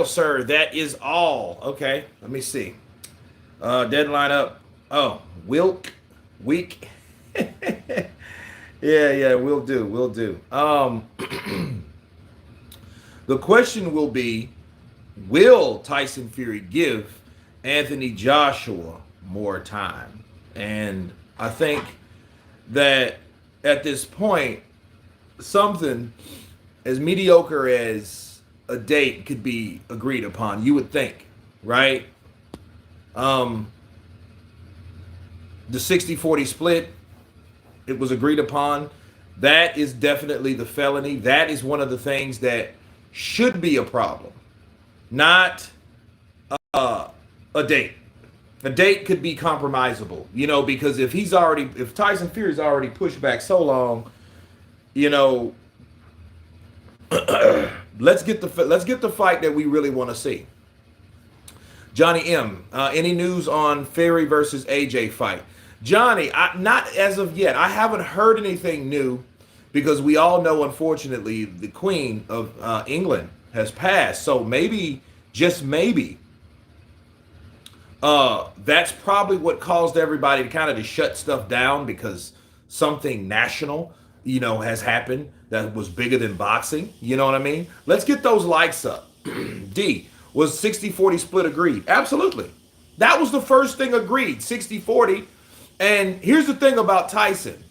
sir. That is all. Okay, let me see. Deadline up. Oh, Wilk, week. Yeah, yeah, we'll do. We'll do. The question will be, will Tyson Fury give Anthony Joshua more time? And I think that at this point, something as mediocre as a date could be agreed upon. You would think, right? Um, the 60-40 split, it was agreed upon. That is definitely the felony. That is one of the things that should be a problem, not a date. A date could be compromisable, because if Tyson Fury's already pushed back so long, you know, let's get the fight that we really want to see. Johnny M. Any news on Fury versus AJ fight? Johnny, not as of yet. I haven't heard anything new because we all know, unfortunately, the Queen of England has passed. So maybe, just maybe, that's probably what caused everybody to kind of just shut stuff down because something national, has happened that was bigger than boxing. You know what I mean? Let's get those likes up. D, was 60-40 split agreed? Absolutely. That was the first thing agreed, 60-40. And here's the thing about Tyson.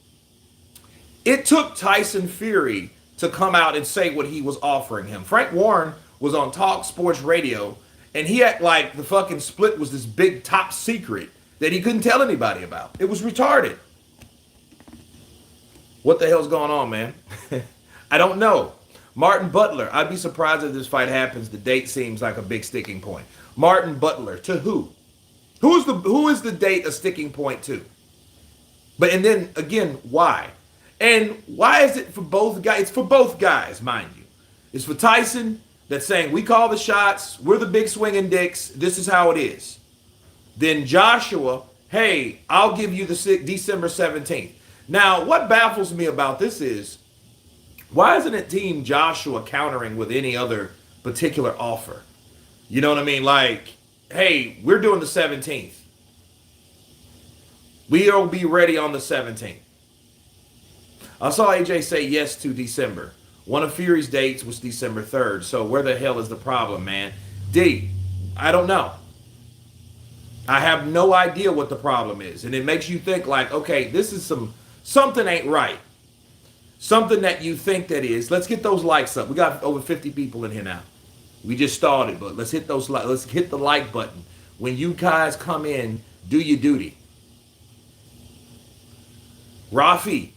It took Tyson Fury to come out and say what he was offering him. Frank Warren was on Talk Sports Radio, and he act like the fucking split was this big top secret that he couldn't tell anybody about. It was retarded. What the hell's going on, man? I don't know. Martin Butler, I'd be surprised if this fight happens. The date seems like a big sticking point. Martin Butler, to who? Who is the date a sticking point to? And then again, why? And why is it for both guys? It's for both guys, mind you. It's for Tyson that's saying, we call the shots, we're the big swinging dicks, this is how it is. Then Joshua, hey, I'll give you the December 17th. Now, what baffles me about this is, why isn't it Team Joshua countering with any other particular offer? You know what I mean? Like, hey, we're doing the 17th. We'll be ready on the 17th. I saw AJ say yes to December. One of Fury's dates was December 3rd. So where the hell is the problem, man? D, I don't know. I have no idea what the problem is. And it makes you think like, okay, this is something ain't right. Something that you think that is. Let's get those likes up. We got over 50 people in here now. We just started, but let's hit let's hit the like button. When you guys come in, do your duty. Rafi,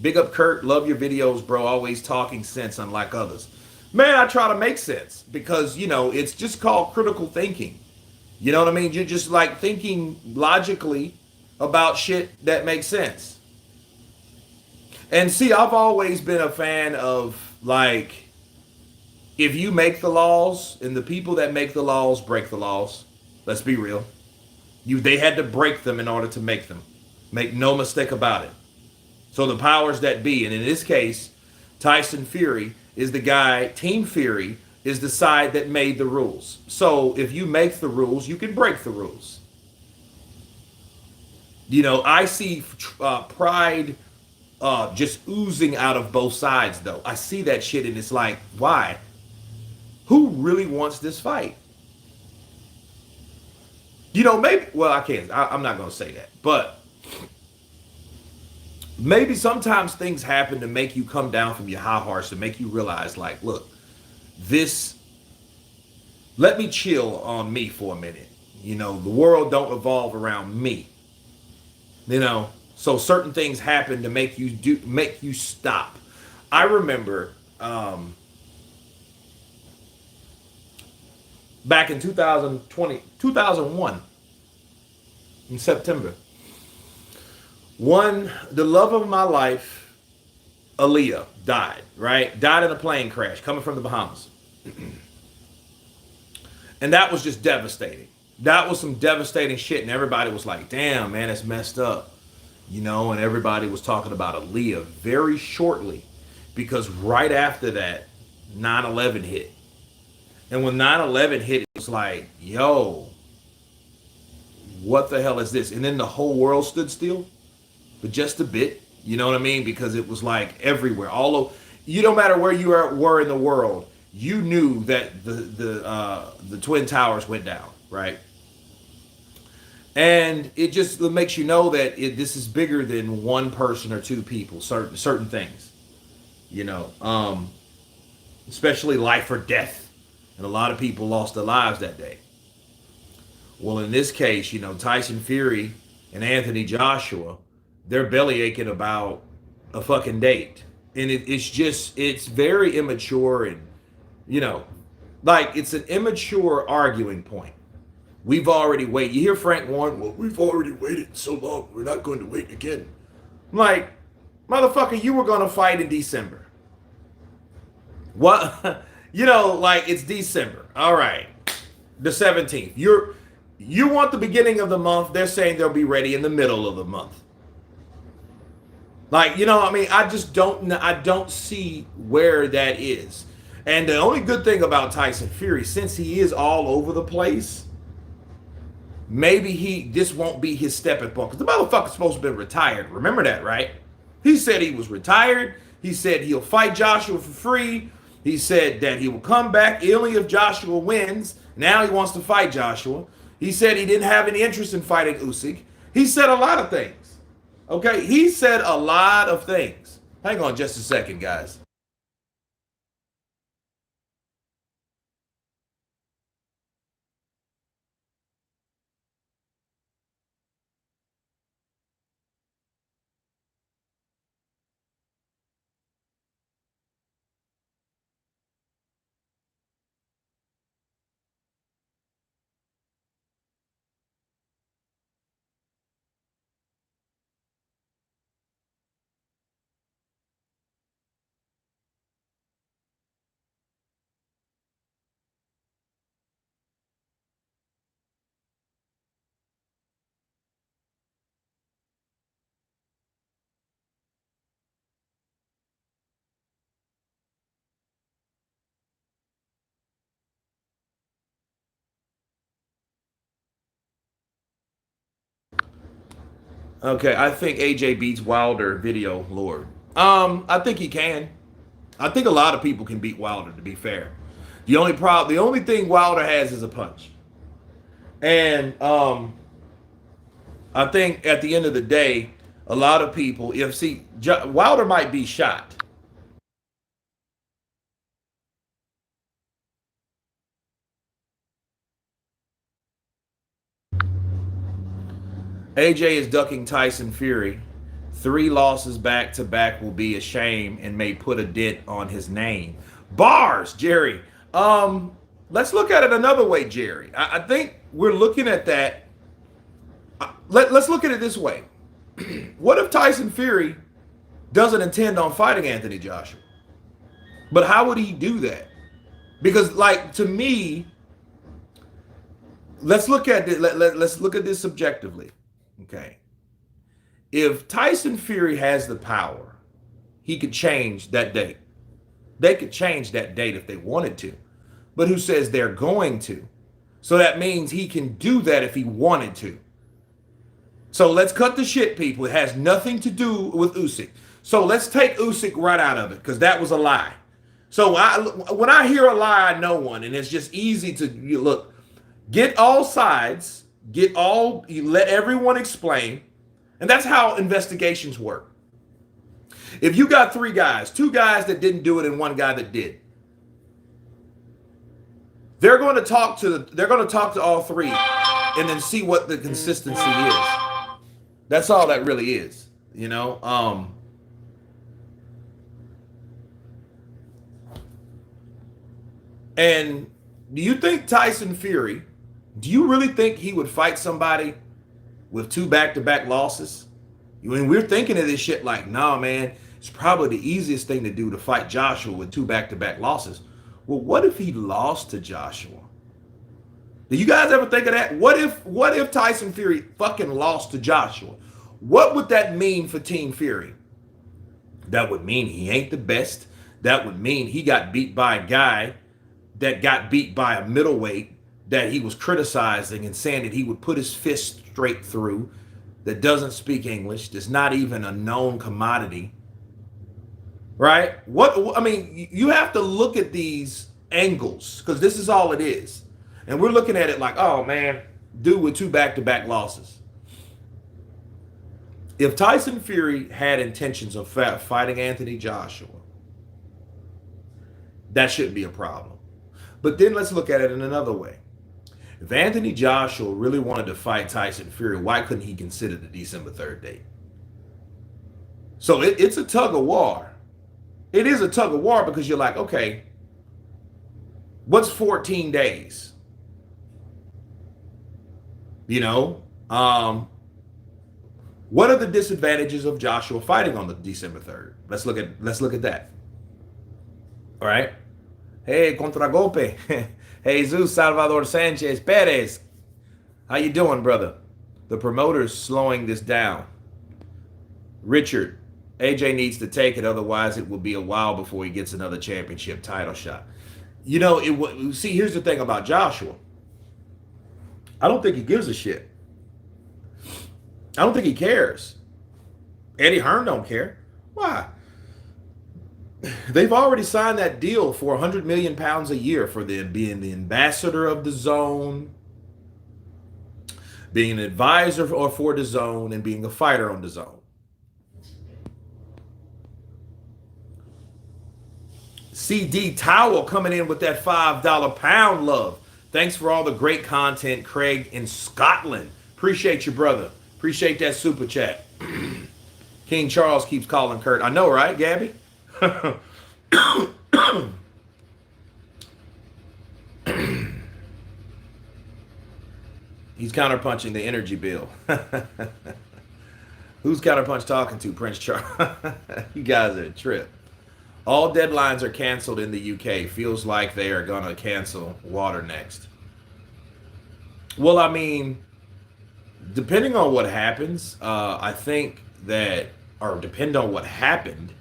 big up Kurt, love your videos, bro. Always talking sense, unlike others. Man, I try to make sense because, it's just called critical thinking. You know what I mean? You're just like thinking logically about shit that makes sense. And see, I've always been a fan of, like, if you make the laws and the people that make the laws break the laws, let's be real. They had to break them in order to make them. Make no mistake about it. So the powers that be, and in this case, Tyson Fury is the guy, Team Fury is the side that made the rules. So if you make the rules, you can break the rules. I see pride just oozing out of both sides, though. I see that shit, and it's like, why? Who really wants this fight? Maybe, well, I can't, I'm not going to say that, but maybe sometimes things happen to make you come down from your high horse, to make you realize, like, look, let me chill on me for a minute. The world don't evolve around me. So certain things happen to make you stop. I remember back in 2001, in September, the love of my life, Aaliyah, died, right? Died in a plane crash coming from the Bahamas. And that was just devastating. That was some devastating shit. And everybody was like, damn, man, it's messed up. And everybody was talking about Aaliyah very shortly because right after that, 9/11 hit. And when 9/11 hit, it was like, yo, what the hell is this? And then the whole world stood still for just a bit. You know what I mean? Because it was like everywhere, all over. You no matter where you were in the world, you knew that the Twin Towers went down, right? And it just makes you know that this is bigger than one person or two people. Certain things, you know, especially life or death, and a lot of people lost their lives that day. Well, in this case, you know, Tyson Fury and Anthony Joshua, they're belly aching about a fucking date. And it's very immature and, you know, like it's an immature arguing point. We've already waited. You hear Frank Warren, well, we've already waited so long. We're not going to wait again. I'm like, motherfucker, you were going to fight in December. What? You know, like it's December. All right. The 17th. You want the beginning of the month. They're saying they'll be ready in the middle of the month. Like, you know, I mean, I don't see where that is. And the only good thing about Tyson Fury, since he is all over the place, maybe this won't be his stepping point. Because the motherfucker's supposed to be retired. Remember that, right? He said he was retired. He said he'll fight Joshua for free. He said that he will come back only if Joshua wins. Now he wants to fight Joshua. He said he didn't have any interest in fighting Usyk. He said a lot of things. Okay, he said a lot of things. Hang on just a second, guys. Okay, I think AJ beats Wilder video Lord. I think he can. I think a lot of people can beat Wilder, to be fair. The only thing Wilder has is a punch. And I think at the end of the day, a lot of people, if see, Wilder might be shot. AJ is ducking Tyson Fury. 3 losses back to back will be a shame and may put a dent on his name. Bars, Jerry. Let's look at it another way, Jerry. I think we're looking at that. Let's look at it this way. What if Tyson Fury doesn't intend on fighting Anthony Joshua? But how would he do that? Because, like, to me, let's look at it. Let's look at this subjectively. Okay. If Tyson Fury has the power, he could change that date. They could change that date if they wanted to. But who says they're going to? So that means he can do that if he wanted to. So let's cut the shit, people. It has nothing to do with Usyk. So let's take Usyk right out of it, because that was a lie. So when I hear a lie, I know one, and it's just easy to look. Get all sides. You let everyone explain, and that's how investigations work. If you got 3 guys, 2 guys that didn't do it and 1 guy that did, they're going to talk to all 3 and then see what the consistency is. That's all that really is, you know. And do you think Tyson Fury, do you really think he would fight somebody with 2 back-to-back losses? I mean, we're thinking of this shit like, nah, man, it's probably the easiest thing to do to fight Joshua with 2 back-to-back losses. Well, what if he lost to Joshua? Do you guys ever think of that? What if Tyson Fury fucking lost to Joshua? What would that mean for Team Fury? That would mean he ain't the best. That would mean he got beat by a guy that got beat by a middleweight that he was criticizing and saying that he would put his fist straight through, that doesn't speak English, that's not even a known commodity, right? What I mean, you have to look at these angles because this is all it is. And we're looking at it like, oh man, dude with 2 back-to-back losses. If Tyson Fury had intentions of fighting Anthony Joshua, that shouldn't be a problem. But then let's look at it in another way. If Anthony Joshua really wanted to fight Tyson Fury, why couldn't he consider the December 3rd date? So it's a tug of war. It is a tug of war because you're like, okay, what's 14 days? You know, what are the disadvantages of Joshua fighting on the December 3rd? Let's look at that. All right. Hey, contragolpe. Jesus Salvador Sanchez Perez. How you doing, brother? The promoter's slowing this down. Richard, AJ needs to take it, otherwise it will be a while before he gets another championship title shot. You know, see, here's the thing about Joshua. I don't think he gives a shit. I don't think he cares. Eddie Hearn don't care. Why? They've already signed that deal for 100 million pounds a year for them being the ambassador of the zone, being an advisor for the zone, and being a fighter on the zone. CD Towel coming in with that $5 pound love. Thanks for all the great content, Craig in Scotland. Appreciate you, brother. Appreciate that super chat. King Charles keeps calling Kurt. I know, right, Gabby? He's counterpunching the energy bill. Who's counterpunch talking to, Prince Charles? You guys are a trip. All deadlines are canceled in the UK. Feels like they are going to cancel water next. Well, I mean, depending on what happens, I think that, or depend on what happened,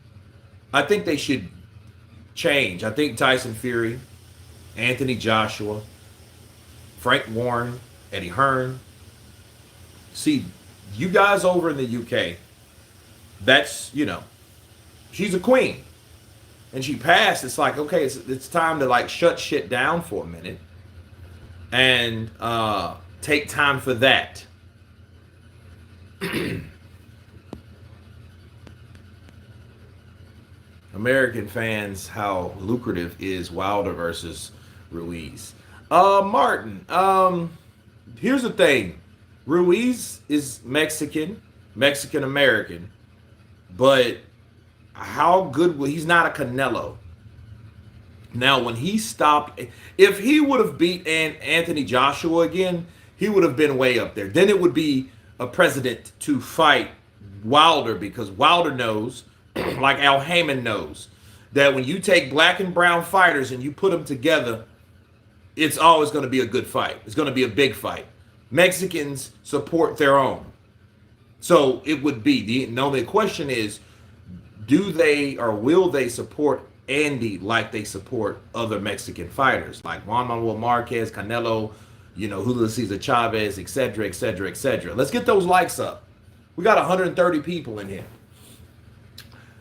I think they should change. I think Tyson Fury, Anthony Joshua, Frank Warren, Eddie Hearn. See, you guys over in the UK, that's, you know, she's a queen. And she passed. It's like, okay, it's time to like shut shit down for a minute and take time for that. American fans, how lucrative is Wilder versus Ruiz? Martin, here's the thing. Ruiz is Mexican-American, but how good will he's not a Canelo. Now, when he stopped, if he would have beat Anthony Joshua again, he would have been way up there. Then it would be a precedent to fight Wilder because Wilder knows, like Al Heyman knows, that when you take black and brown fighters and you put them together, it's always going to be a good fight. It's going to be a big fight. Mexicans support their own. So it would be, the question is, do they or will they support Andy like they support other Mexican fighters like Juan Manuel Marquez, Canelo, you know, Julio Cesar Chavez, etc., etc., etc. Let's get those likes up. We got 130 people in here.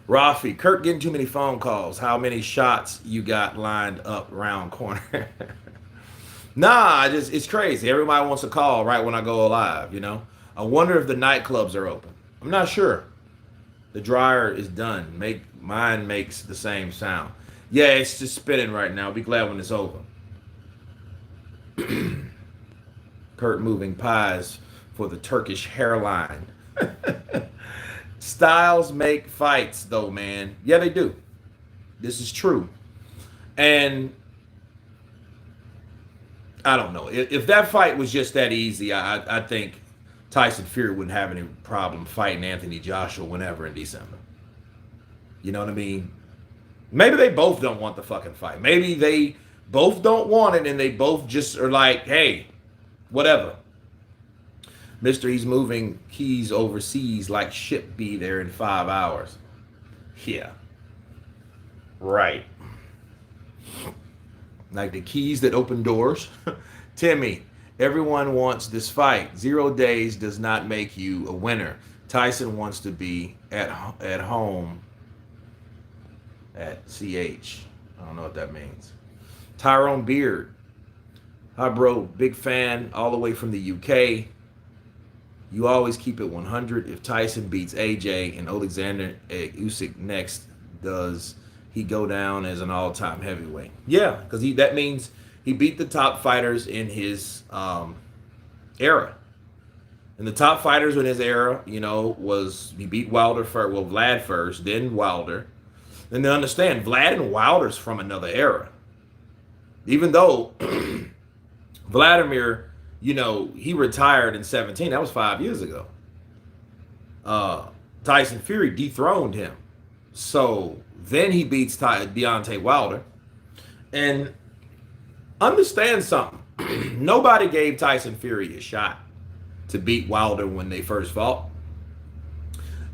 Rafi, Kurt getting too many phone calls. How many shots you got lined up round corner? Nah, it's crazy. Everybody wants to call right when I go live, you know. I wonder if the nightclubs are open. I'm not sure. The dryer is done. Mine makes the same sound. Yeah, it's just spinning right now. I'll be glad when it's over. Kurt moving pies for the Turkish hairline. Styles make fights, though, man. Yeah, they do. This is true. And I don't know. If that fight was just that easy, I think Tyson Fury wouldn't have any problem fighting Anthony Joshua whenever in December. You know what I mean? Maybe they both don't want the fucking fight. Maybe they both don't want it and they both just are like, hey, whatever. Mister, he's moving keys overseas like ship be there in 5 hours. Yeah. Right. like the keys that open doors. Timmy, everyone wants this fight. 0 days does not make you a winner. Tyson wants to be at home at CH. I don't know what that means. Tyrone Beard. Hi, bro. Big fan all the way from the UK. You always keep it 100. If Tyson beats AJ and Alexander Usyk next, does he go down as an all-time heavyweight? Yeah, because that means he beat the top fighters in his era. And the top fighters in his era, was he beat Wilder first, well, Vlad first, then Wilder. And then understand, Vlad and Wilder's from another era. Even though Vladimir, he retired in 17. That was 5 years ago. Tyson Fury dethroned him. So then he beats Deontay Wilder. And understand something. Nobody gave Tyson Fury a shot to beat Wilder when they first fought.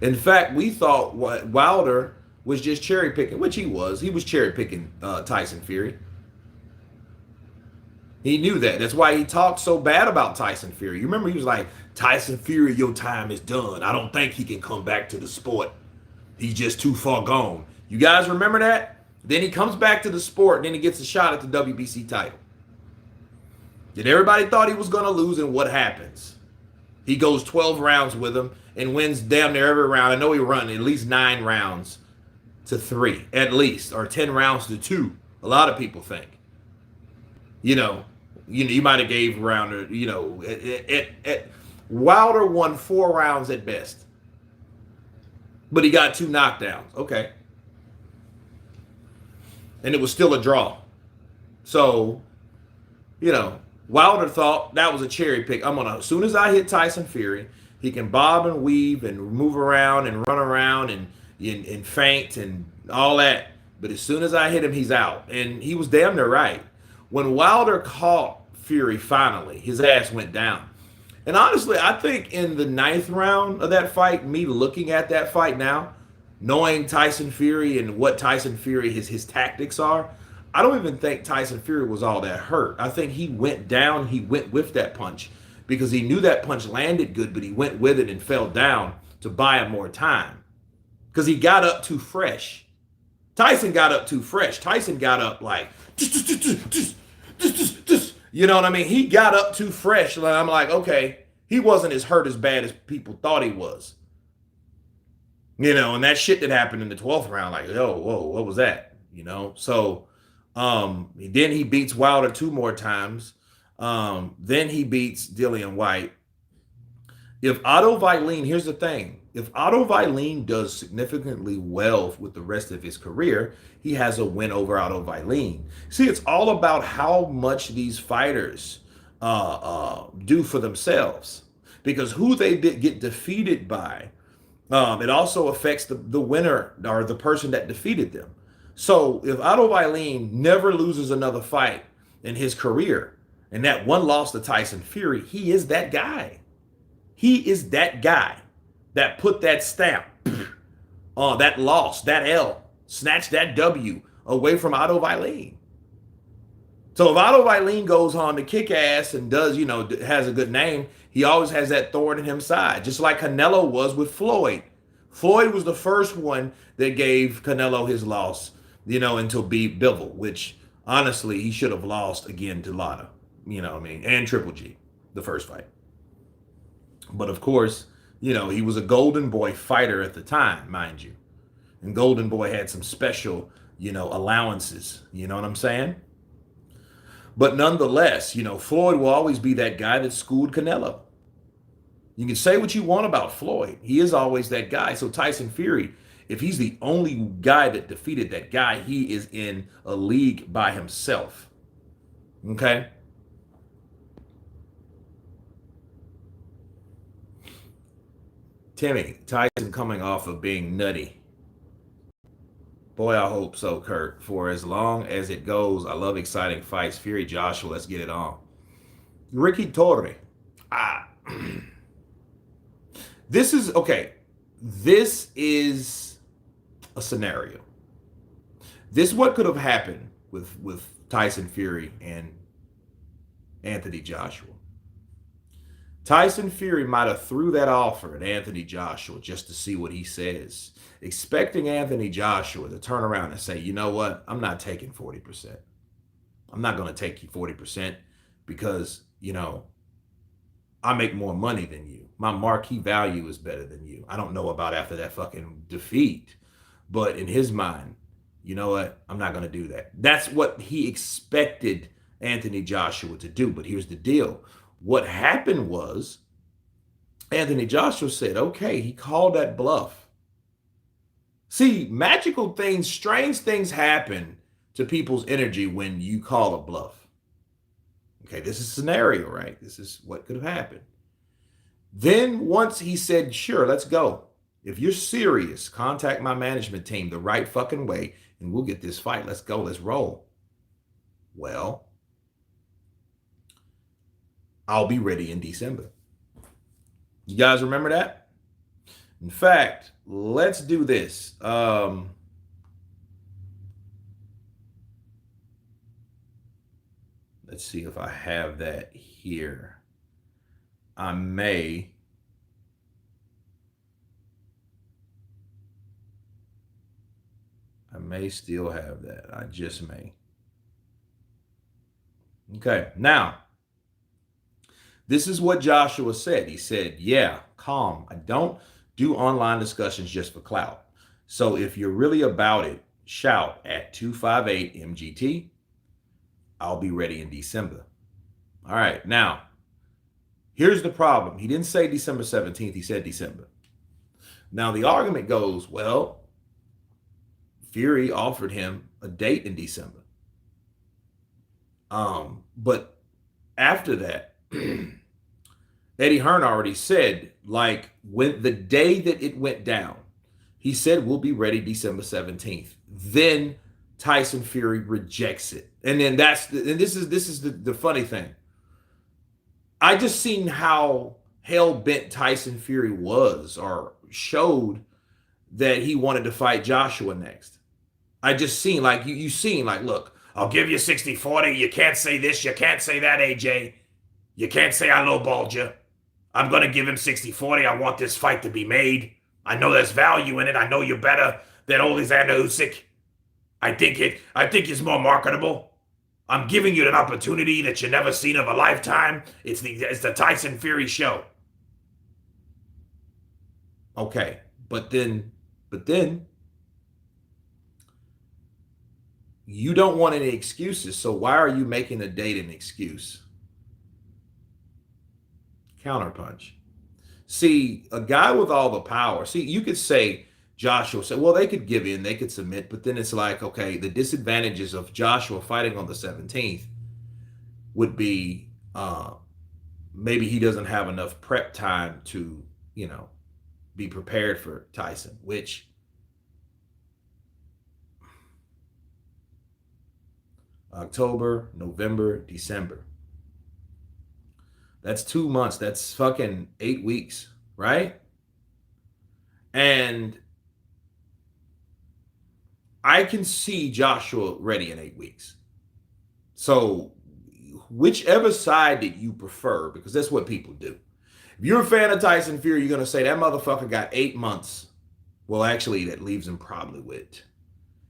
In fact, we thought Wilder was just cherry picking, which he was. He was cherry picking Tyson Fury. He knew that. That's why he talked so bad about Tyson Fury. You remember he was like, Tyson Fury, your time is done. I don't think he can come back to the sport. He's just too far gone. You guys remember that? Then he comes back to the sport, and then he gets a shot at the WBC title. Then everybody thought he was going to lose, and what happens? He goes 12 rounds with him and wins damn near every round. I know he run at least 9 rounds to 3, at least, or 10 rounds to 2. A lot of people think. You might have gave round, Wilder won 4 rounds at best. But he got 2 knockdowns. Okay. And it was still a draw. So, Wilder thought that was a cherry pick. As soon as I hit Tyson Fury, he can bob and weave and move around and run around and feint and all that. But as soon as I hit him, he's out. And he was damn near right. When Wilder caught Fury finally, his ass went down. And honestly, I think in the 9th round of that fight, me looking at that fight now, knowing Tyson Fury and what Tyson Fury, his tactics are, I don't even think Tyson Fury was all that hurt. I think he went down, he went with that punch because he knew that punch landed good, but he went with it and fell down to buy him more time because he got up too fresh. Tyson got up too fresh. Tyson got up like, you know what I mean? He got up too fresh. And I'm like, okay, he wasn't as hurt as bad as people thought he was. And that shit that happened in the 12th round, like, whoa, what was that? So then he beats Wilder 2 more times. Then he beats Dillian White. If Otto Wallin, here's the thing. If Otto Wallin does significantly well with the rest of his career, he has a win over Otto Wallin. See, it's all about how much these fighters do for themselves. Because who they get defeated by, it also affects the winner or the person that defeated them. So if Otto Wallin never loses another fight in his career, and that one loss to Tyson Fury, he is that guy. He is that guy that put that stamp on that loss, that L, snatched that W away from Otto Wallin. So if Otto Wallin goes on to kick ass and does, has a good name, he always has that thorn in his side, just like Canelo was with Floyd. Floyd was the first one that gave Canelo his loss, until beat Bivol, which honestly, he should have lost again to Lada, and Triple G, the first fight. But of course, he was a Golden Boy fighter at the time, mind you. And Golden Boy had some special, allowances. You know what I'm saying? But nonetheless, Floyd will always be that guy that schooled Canelo. You can say what you want about Floyd. He is always that guy. So Tyson Fury, if he's the only guy that defeated that guy, he is in a league by himself. Okay? Timmy, Tyson coming off of being nutty. Boy, I hope so, Kurt. For as long as it goes, I love exciting fights. Fury, Joshua, let's get it on. Ricky Torre. This is, okay, this is a scenario. This is what could have happened with Tyson Fury and Anthony Joshua. Tyson Fury might have threw that offer at Anthony Joshua just to see what he says, expecting Anthony Joshua to turn around and say, you know what, I'm not taking 40%. I'm not going to take you 40% because, I make more money than you. My marquee value is better than you. I don't know about after that fucking defeat, but in his mind, you know what? I'm not going to do that. That's what he expected Anthony Joshua to do. But here's the deal. What happened was Anthony Joshua said, okay, he called that bluff. See, magical things, strange things happen to people's energy when you call a bluff. Okay, this is a scenario, right? This is what could have happened. Then once he said, sure, let's go. If you're serious, contact my management team the right fucking way and we'll get this fight. Let's go. Let's roll. Well, I'll be ready in December. You guys remember that? In fact, let's do this. Let's see if I have that here. I may still have that. I just may. Okay, now, this is what Joshua said. He said, yeah, calm. I don't do online discussions just for clout. So if you're really about it, shout at 258 MGT. I'll be ready in December. All right, now, here's the problem. He didn't say December 17th. He said December. Now, the argument goes, well, Fury offered him a date in December. But after that, Eddie Hearn already said, like, when the day that it went down, he said, we'll be ready December 17th. Then Tyson Fury rejects it. And then this is the funny thing. I just seen how hell-bent Tyson Fury was, or showed that he wanted to fight Joshua next. I just seen, like, you seen, like, look, I'll give you 60-40. You can't say this. You can't say that, AJ. You can't say I lowballed you. I'm going to give him 60-40. I want this fight to be made. I know there's value in it. I know you're better than Alexander Usyk. I think it's more marketable. I'm giving you an opportunity that you've never seen of a lifetime. It's the Tyson Fury show. Okay, but then you don't want any excuses. So why are you making the date an excuse? Counterpunch. See, a guy with all the power. See, you could say, Joshua said, well, they could give in, they could submit, but then it's like, okay, the disadvantages of Joshua fighting on the 17th would be maybe he doesn't have enough prep time to, be prepared for Tyson, which October, November, December. That's 2 months. That's fucking 8 weeks, right? And I can see Joshua ready in 8 weeks. So whichever side that you prefer, because that's what people do. If you're a fan of Tyson Fury, you're going to say that motherfucker got 8 months. Well, actually, that leaves him probably with,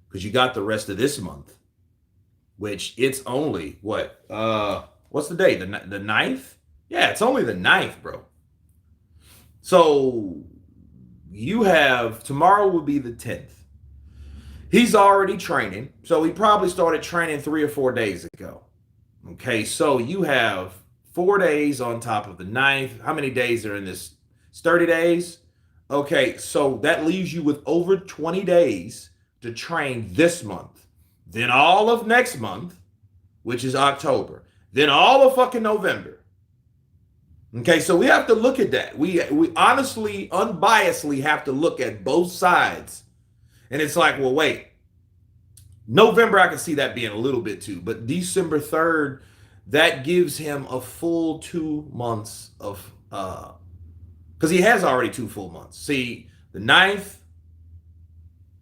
because you got the rest of this month, which it's only, what? What's the date? The 9th? Yeah, it's only the 9th, bro. So you have, tomorrow will be the 10th. He's already training. So he probably started training 3 or 4 days ago. Okay, so you have 4 days on top of the 9th. How many days are in this? It's 30 days. Okay, so that leaves you with over 20 days to train this month. Then all of next month, which is October. Then all of fucking November. Okay, so we have to look at that. We honestly, unbiasedly have to look at both sides. And it's like, well, wait. November, I can see that being a little bit too. But December 3rd, that gives him a full 2 months of, because he has already 2 full months. See, the 9th,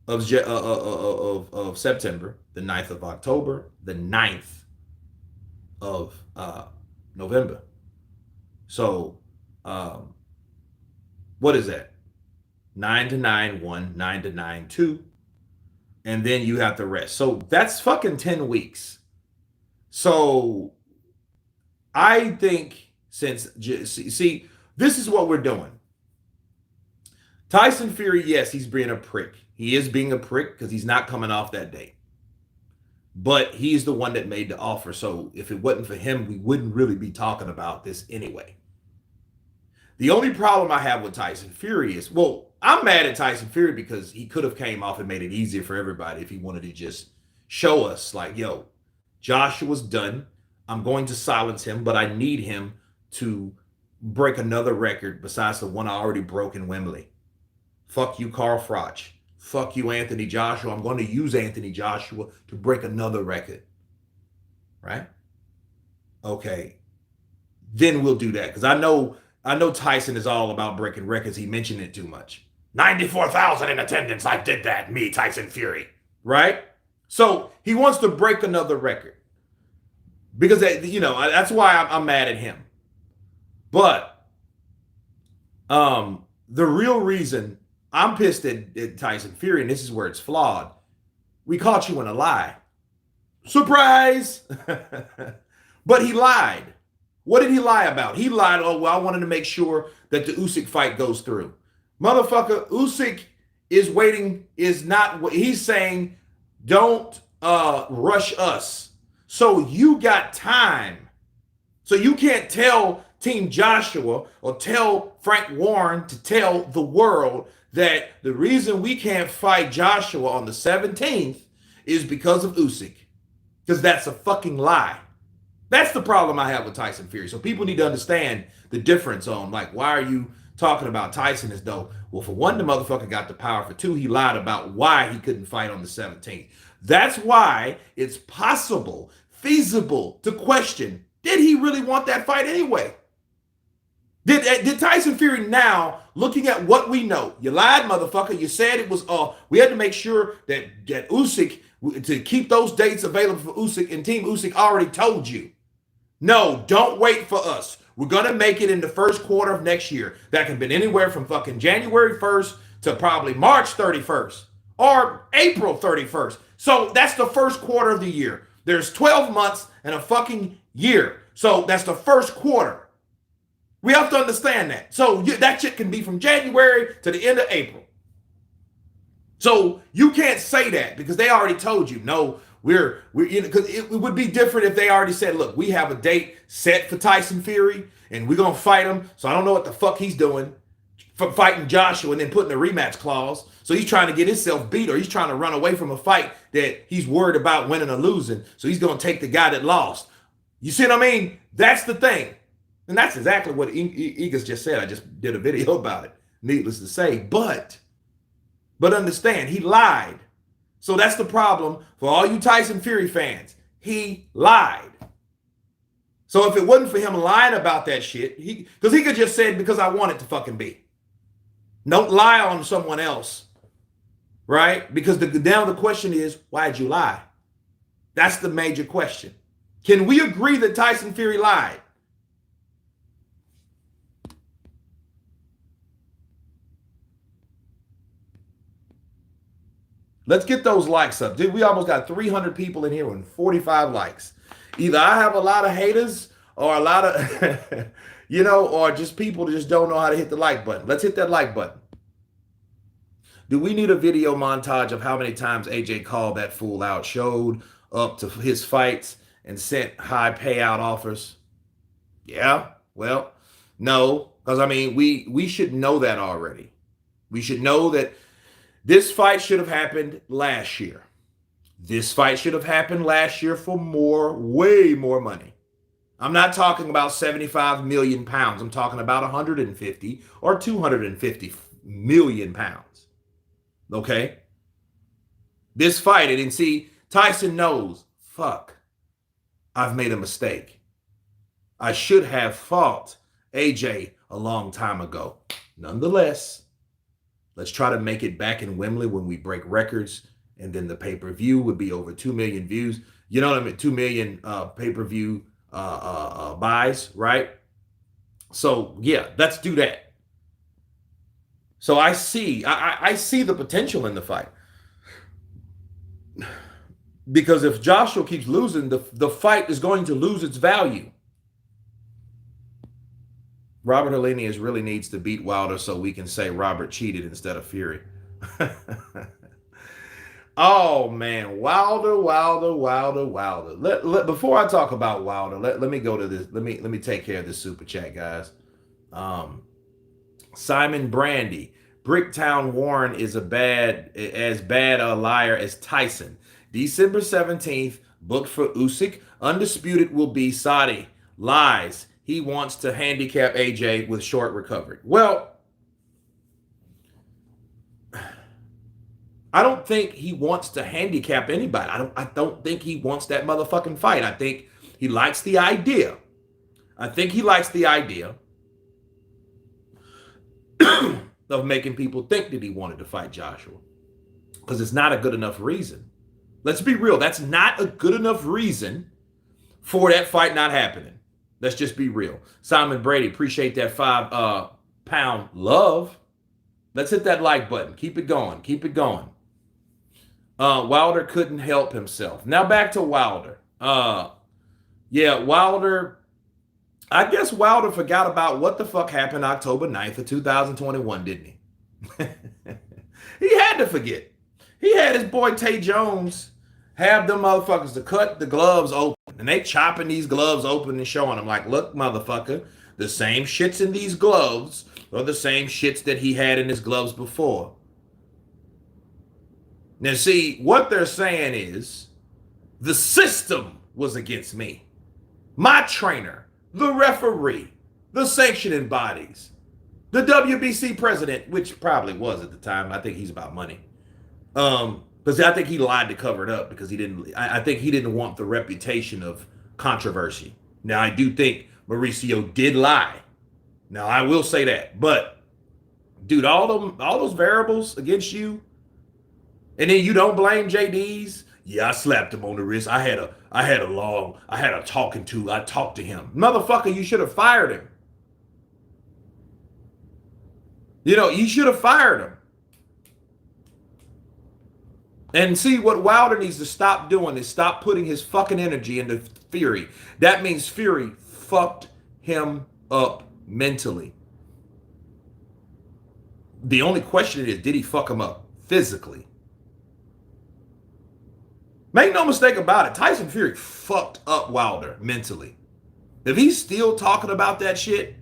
of September, the 9th of October, the 9th of November. So what is that? 9 to 9, 1, 9 to 9, 2. And then you have the rest. So that's fucking 10 weeks. So I think see, this is what we're doing. Tyson Fury, yes, he's being a prick. He is being a prick because he's not coming off that date. But he's the one that made the offer. So if it wasn't for him, we wouldn't really be talking about this anyway. The only problem I have with Tyson Fury is, well, I'm mad at Tyson Fury because he could have came off and made it easier for everybody if he wanted to just show us like, yo, Joshua's done. I'm going to silence him, but I need him to break another record besides the one I already broke in Wembley. Fuck you, Carl Froch. Fuck you, Anthony Joshua. I'm going to use Anthony Joshua to break another record. Right? Okay. Then we'll do that. Because I know Tyson is all about breaking records. He mentioned it too much. 94,000 in attendance. I did that. Me, Tyson Fury. Right? So he wants to break another record. Because, that's why I'm mad at him. But the real reason I'm pissed at Tyson Fury, and this is where it's flawed. We caught you in a lie. Surprise! But he lied. What did he lie about? He lied, oh, well, I wanted to make sure that the Usyk fight goes through. Motherfucker, Usyk is waiting, he's saying, don't rush us. So you got time. So you can't tell Team Joshua or tell Frank Warren to tell the world that the reason we can't fight Joshua on the 17th is because of Usyk. Because that's a fucking lie. That's the problem I have with Tyson Fury. So people need to understand the difference on, like, why are you talking about Tyson as though, well, for one, the motherfucker got the power. For two, he lied about why he couldn't fight on the 17th. That's why it's possible, feasible to question, did he really want that fight anyway? Did Tyson Fury now, looking at what we know, you lied, motherfucker. You said it was, we had to make sure that Usyk, to keep those dates available for Usyk, and Team Usyk already told you. No, don't wait for us. We're going to make it in the first quarter of next year. That can be anywhere from fucking January 1st to probably March 31st or April 31st. So that's the first quarter of the year. There's 12 months and a fucking year. So that's the first quarter. We have to understand that. So that shit can be from January to the end of April. So you can't say that because they already told you, no, we're because it would be different if they already said, look, we have a date set for Tyson Fury and we're going to fight him. So I don't know what the fuck he's doing for fighting Joshua and then putting a rematch clause. So he's trying to get himself beat, or he's trying to run away from a fight that he's worried about winning or losing. So he's going to take the guy that lost. You see what I mean? That's the thing. And that's exactly what Egas just said. I just did a video about it, needless to say. But understand, he lied. So that's the problem for all you Tyson Fury fans. He lied. So if it wasn't for him lying about that shit, because he could just say, because I want it to fucking be. Don't lie on someone else, right? Because now the question is, why'd you lie? That's the major question. Can we agree that Tyson Fury lied? Let's get those likes up. Dude, we almost got 300 people in here and 45 likes. Either I have a lot of haters or a lot of, or just people that just don't know how to hit the like button. Let's hit that like button. Do we need a video montage of how many times AJ called that fool out, showed up to his fights, and sent high payout offers? Yeah, well, no, because, I mean, we should know that already. We should know that this fight should have happened last year. This fight should have happened last year for way more money. I'm not talking about 75 million pounds. I'm talking about 150 or 250 million pounds. Okay? This fight, and see, Tyson knows, fuck, I've made a mistake. I should have fought AJ a long time ago. Nonetheless, Let's try to make it back in Wembley when we break records, and then the pay-per-view would be over 2 million views. You know what I mean? 2 million pay-per-view buys, right? So yeah, let's do that. So I see the potential in the fight. Because if Joshua keeps losing, the fight is going to lose its value. Robert Helenius really needs to beat Wilder so we can say Robert cheated instead of Fury. Oh man, Wilder. Before I talk about Wilder, let me go to this. Let me take care of this super chat, guys. Simon Brandy, Bricktown Warren is as bad a liar as Tyson. December 17th, booked for Usyk. Undisputed will be Saudi. Lies. He wants to handicap AJ with short recovery. Well, I don't think he wants to handicap anybody. I don't think he wants that motherfucking fight. I think he likes the idea. Of making people think that he wanted to fight Joshua. Because it's not a good enough reason. Let's be real. That's not a good enough reason for that fight not happening. Let's just be real. Simon Brady, appreciate that £5 love. Let's hit that like button. Keep it going. Wilder couldn't help himself. Now back to Wilder. Wilder. I guess Wilder forgot about what the fuck happened October 9th of 2021, didn't he? He had to forget. He had his boy Tay Jones have them motherfuckers to cut the gloves open. And they chopping these gloves open and showing them like, look, motherfucker, the same shits in these gloves are the same shits that he had in his gloves before. Now, see, what they're saying is the system was against me. My trainer, the referee, the sanctioning bodies, the WBC president, which probably was at the time. I think he's about money. Because I think he lied to cover it up because I think he didn't want the reputation of controversy. Now, I do think Mauricio did lie. Now, I will say that. But, dude, all those variables against you, and then you don't blame JD's. Yeah, I slapped him on the wrist. I talked to him. Motherfucker, you should have fired him. You should have fired him. And see, what Wilder needs to stop doing is stop putting his fucking energy into Fury. That means Fury fucked him up mentally. The only question is, did he fuck him up physically? Make no mistake about it, Tyson Fury fucked up Wilder mentally. If he's still talking about that shit,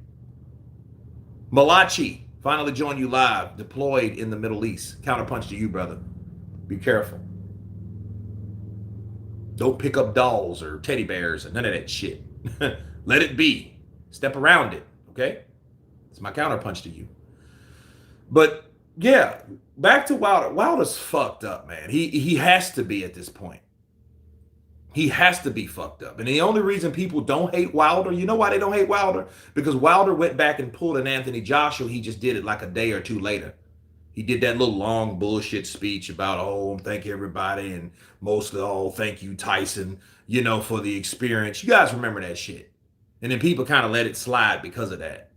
Malachi finally joined you live, deployed in the Middle East. Counterpunch to you, brother. Be careful. Don't pick up dolls or teddy bears and none of that shit. Let it be. Step around it, okay? It's my counterpunch to you. But yeah, back to Wilder. Wilder's fucked up, man. He has to be at this point. He has to be fucked up. And the only reason people don't hate Wilder, you know why they don't hate Wilder? Because Wilder went back and pulled an Anthony Joshua. He just did it like a day or two later. He did that little long bullshit speech about, thank you everybody, and mostly, thank you Tyson, for the experience. You guys remember that shit. And then people kind of let it slide because of that.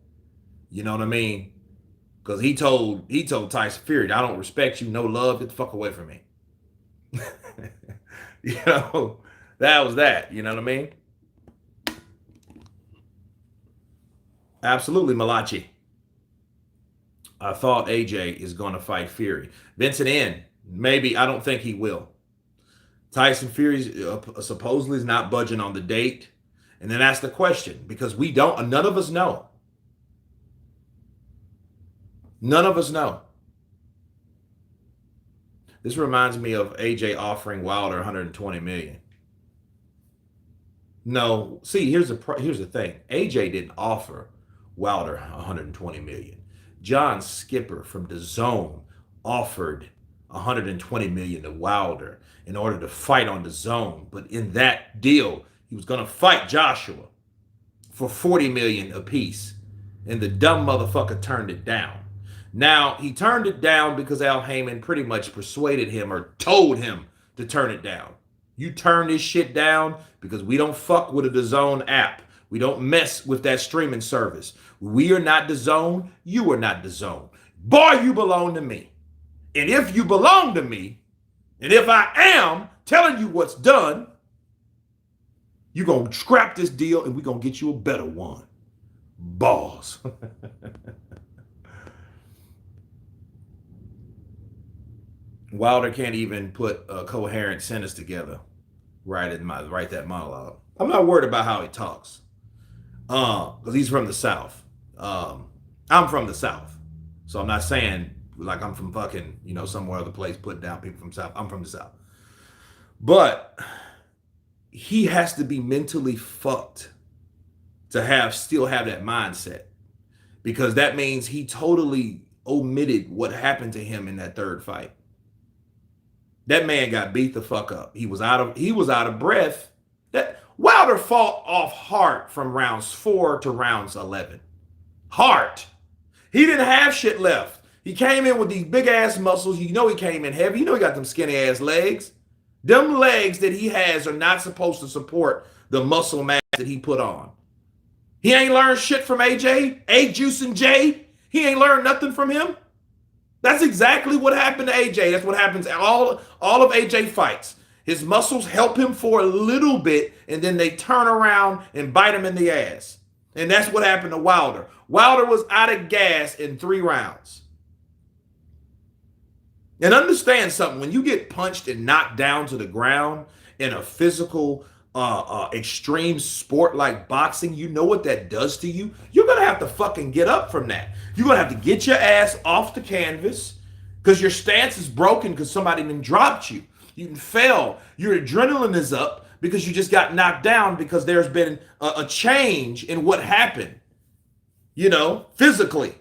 You know what I mean? Because he told Tyson Fury, I don't respect you, no love, get the fuck away from me. That was that. You know what I mean? Absolutely, Malachi. I thought AJ is going to fight Fury. Vincent N. Maybe. I don't think he will. Tyson Fury supposedly is not budging on the date. And then that's the question. Because none of us know. None of us know. This reminds me of AJ offering Wilder 120 million. No. See, here's the thing. AJ didn't offer Wilder 120 million. John Skipper from DAZN offered 120 million to Wilder in order to fight on DAZN. But in that deal, he was going to fight Joshua for 40 million apiece. And the dumb motherfucker turned it down. Now, he turned it down because Al Heyman pretty much persuaded him or told him to turn it down. You turn this shit down because we don't fuck with a DAZN app. We don't mess with that streaming service. We are not DAZN. You are not DAZN. Boy, you belong to me. And if you belong to me, and if I am telling you what's done, you're going to scrap this deal and we're going to get you a better one. Balls. Wilder can't even put a coherent sentence together. Write that monologue. I'm not worried about how he talks. Because he's from the South. I'm from the South. So I'm not saying like I'm from fucking, somewhere other place putting down people from South. I'm from the South. But he has to be mentally fucked to still have that mindset. Because that means he totally omitted what happened to him in that third fight. That man got beat the fuck up. He was out of breath. That Wilder fought off heart from rounds 4 to rounds 11. Heart. He didn't have shit left. He came in with these big ass muscles. He came in heavy. He got them skinny ass legs. Them legs that he has are not supposed to support the muscle mass that he put on. He ain't learned shit from AJ. A-Juice and J. He ain't learned nothing from him. That's exactly what happened to AJ. That's what happens all of AJ fights. His muscles help him for a little bit, and then they turn around and bite him in the ass. And that's what happened to Wilder. Wilder was out of gas in 3 rounds. And understand something. When you get punched and knocked down to the ground in a physical, extreme sport like boxing, you know what that does to you? You're going to have to fucking get up from that. You're going to have to get your ass off the canvas because your stance is broken because somebody then dropped you. You fell. Your adrenaline is up because you just got knocked down because there's been a change in what happened, physically.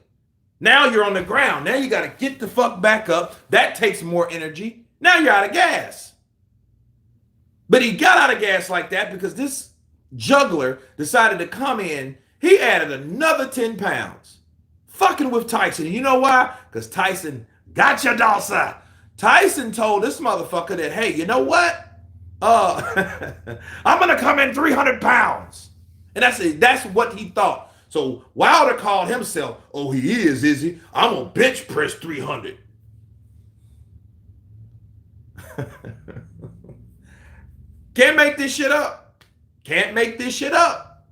Now you're on the ground. Now you got to get the fuck back up. That takes more energy. Now you're out of gas. But he got out of gas like that because this juggler decided to come in. He added another 10 pounds. Fucking with Tyson. And you know why? Because Tyson got your Dawson. Tyson told this motherfucker that, hey, you know what? I'm going to come in 300 pounds. And that's what he thought. So Wilder called himself, oh, he is he? I'm going to bench press 300. Can't make this shit up. Can't make this shit up.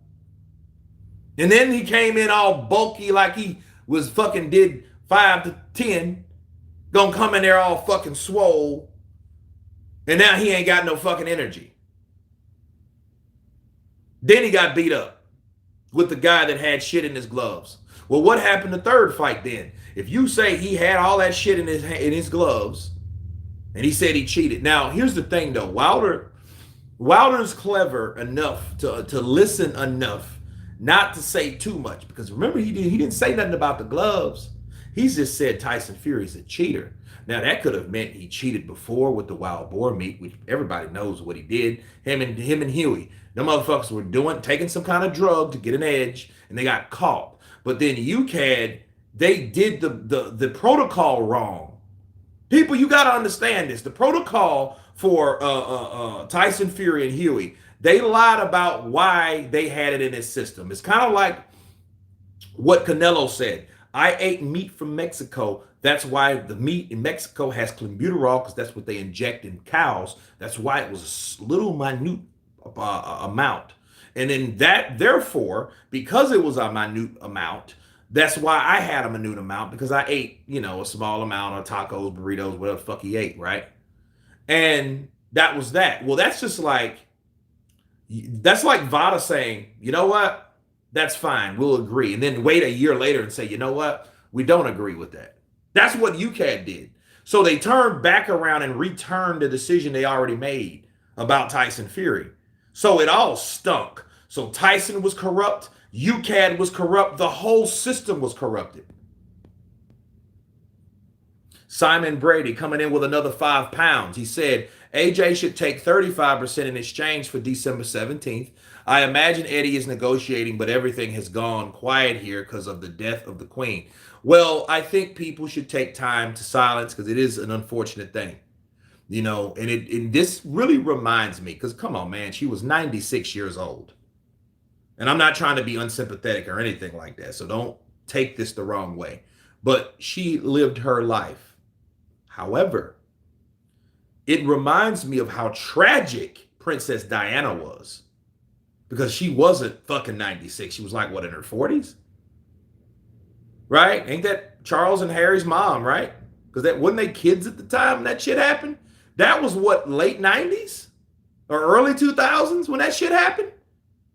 And then he came in all bulky like he was fucking did 5 to 10. Gonna come in there all fucking swole. And now he ain't got no fucking energy. Then he got beat up with the guy that had shit in his gloves. Well, what happened the third fight then? If you say he had all that shit in his gloves and he said he cheated. Now, here's the thing though. Wilder's clever enough to listen enough not to say too much, because remember he didn't say nothing about the gloves. He just said Tyson Fury's a cheater. Now that could have meant he cheated before with the wild boar meat, which everybody knows what he did. Him and Huey, them motherfuckers were taking some kind of drug to get an edge, and they got caught. But then UCAD, they did the protocol wrong. People, you got to understand this. The protocol for Tyson Fury and Huey, they lied about why they had it in his system. It's kind of like what Canelo said. I ate meat from Mexico. That's why the meat in Mexico has clenbuterol, because that's what they inject in cows. That's why it was a little minute amount. And then therefore, because it was a minute amount, that's why I had a minute amount, because I ate, a small amount of tacos, burritos, whatever the fuck he ate, right? And that was that. Well, that's like Vada saying, you know what? That's fine. We'll agree. And then wait a year later and say, you know what? We don't agree with that. That's what UCAD did. So they turned back around and returned the decision they already made about Tyson Fury. So it all stunk. So Tyson was corrupt. UCAD was corrupt. The whole system was corrupted. Simon Brady coming in with another 5 pounds. He said, AJ should take 35% in exchange for December 17th. I imagine Eddie is negotiating, but everything has gone quiet here because of the death of the queen. Well, I think people should take time to silence because it is an unfortunate thing, and this really reminds me because come on, man, she was 96 years old. And I'm not trying to be unsympathetic or anything like that. So don't take this the wrong way. But she lived her life. However, it reminds me of how tragic Princess Diana was. Because she wasn't fucking 96. She was like, what, in her 40s? Right? Ain't that Charles and Harry's mom, right? Because that wasn't they kids at the time when that shit happened? That was what, late 90s? Or early 2000s when that shit happened?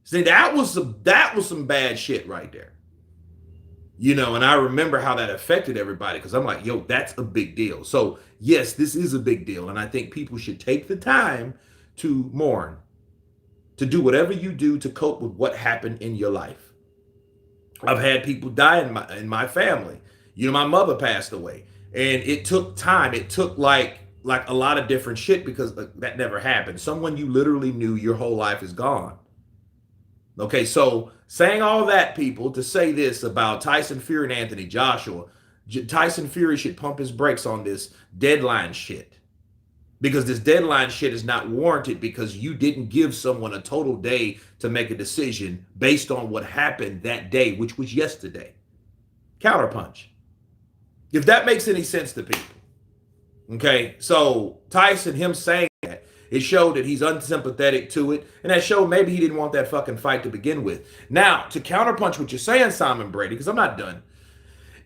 See, that was some bad shit right there. And I remember how that affected everybody because I'm like, yo, that's a big deal. So, yes, this is a big deal. And I think people should take the time to mourn, to do whatever you do to cope with what happened in your life. I've had people die in my family. My mother passed away. And it took time. It took like a lot of different shit because that never happened. Someone you literally knew your whole life is gone. Okay, so saying all that, people, to say this about Tyson Fury and Anthony Joshua, Tyson Fury should pump his brakes on this deadline shit. Because this deadline shit is not warranted because you didn't give someone a total day to make a decision based on what happened that day, which was yesterday. Counterpunch. If that makes any sense to people. Okay, so Tyson, him saying that, it showed that he's unsympathetic to it, and that showed maybe he didn't want that fucking fight to begin with. Now, to counterpunch what you're saying, Simon Brady, because I'm not done.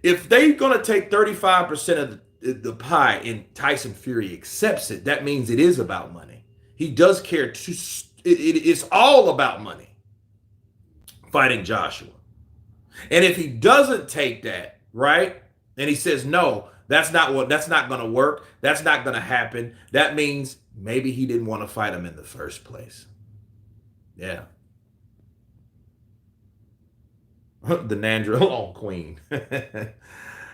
If they're going to take 35% of the pie and Tyson Fury accepts it, that means it is about money. He does care. It's all about money, fighting Joshua. And if he doesn't take that, right, and he says, no, that's not going to work, that's not going to happen, that means maybe he didn't want to fight him in the first place. Yeah. The Nandra Long Queen.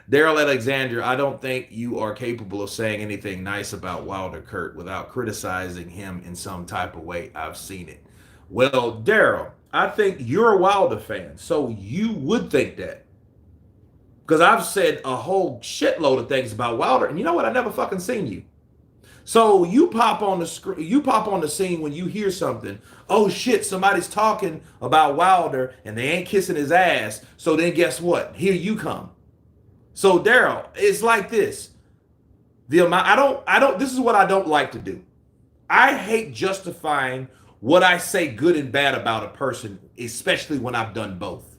Daryl Alexander, I don't think you are capable of saying anything nice about Wilder, Kurt, without criticizing him in some type of way. I've seen it. Well, Daryl, I think you're a Wilder fan, so you would think that. Because I've said a whole shitload of things about Wilder, and you know what? I never fucking seen you. So you pop on the screen, you pop on the scene when you hear something. Oh shit, somebody's talking about Wilder and they ain't kissing his ass. So then guess what? Here you come. So Daryl, it's like this. This is what I don't like to do. I hate justifying what I say good and bad about a person, especially when I've done both.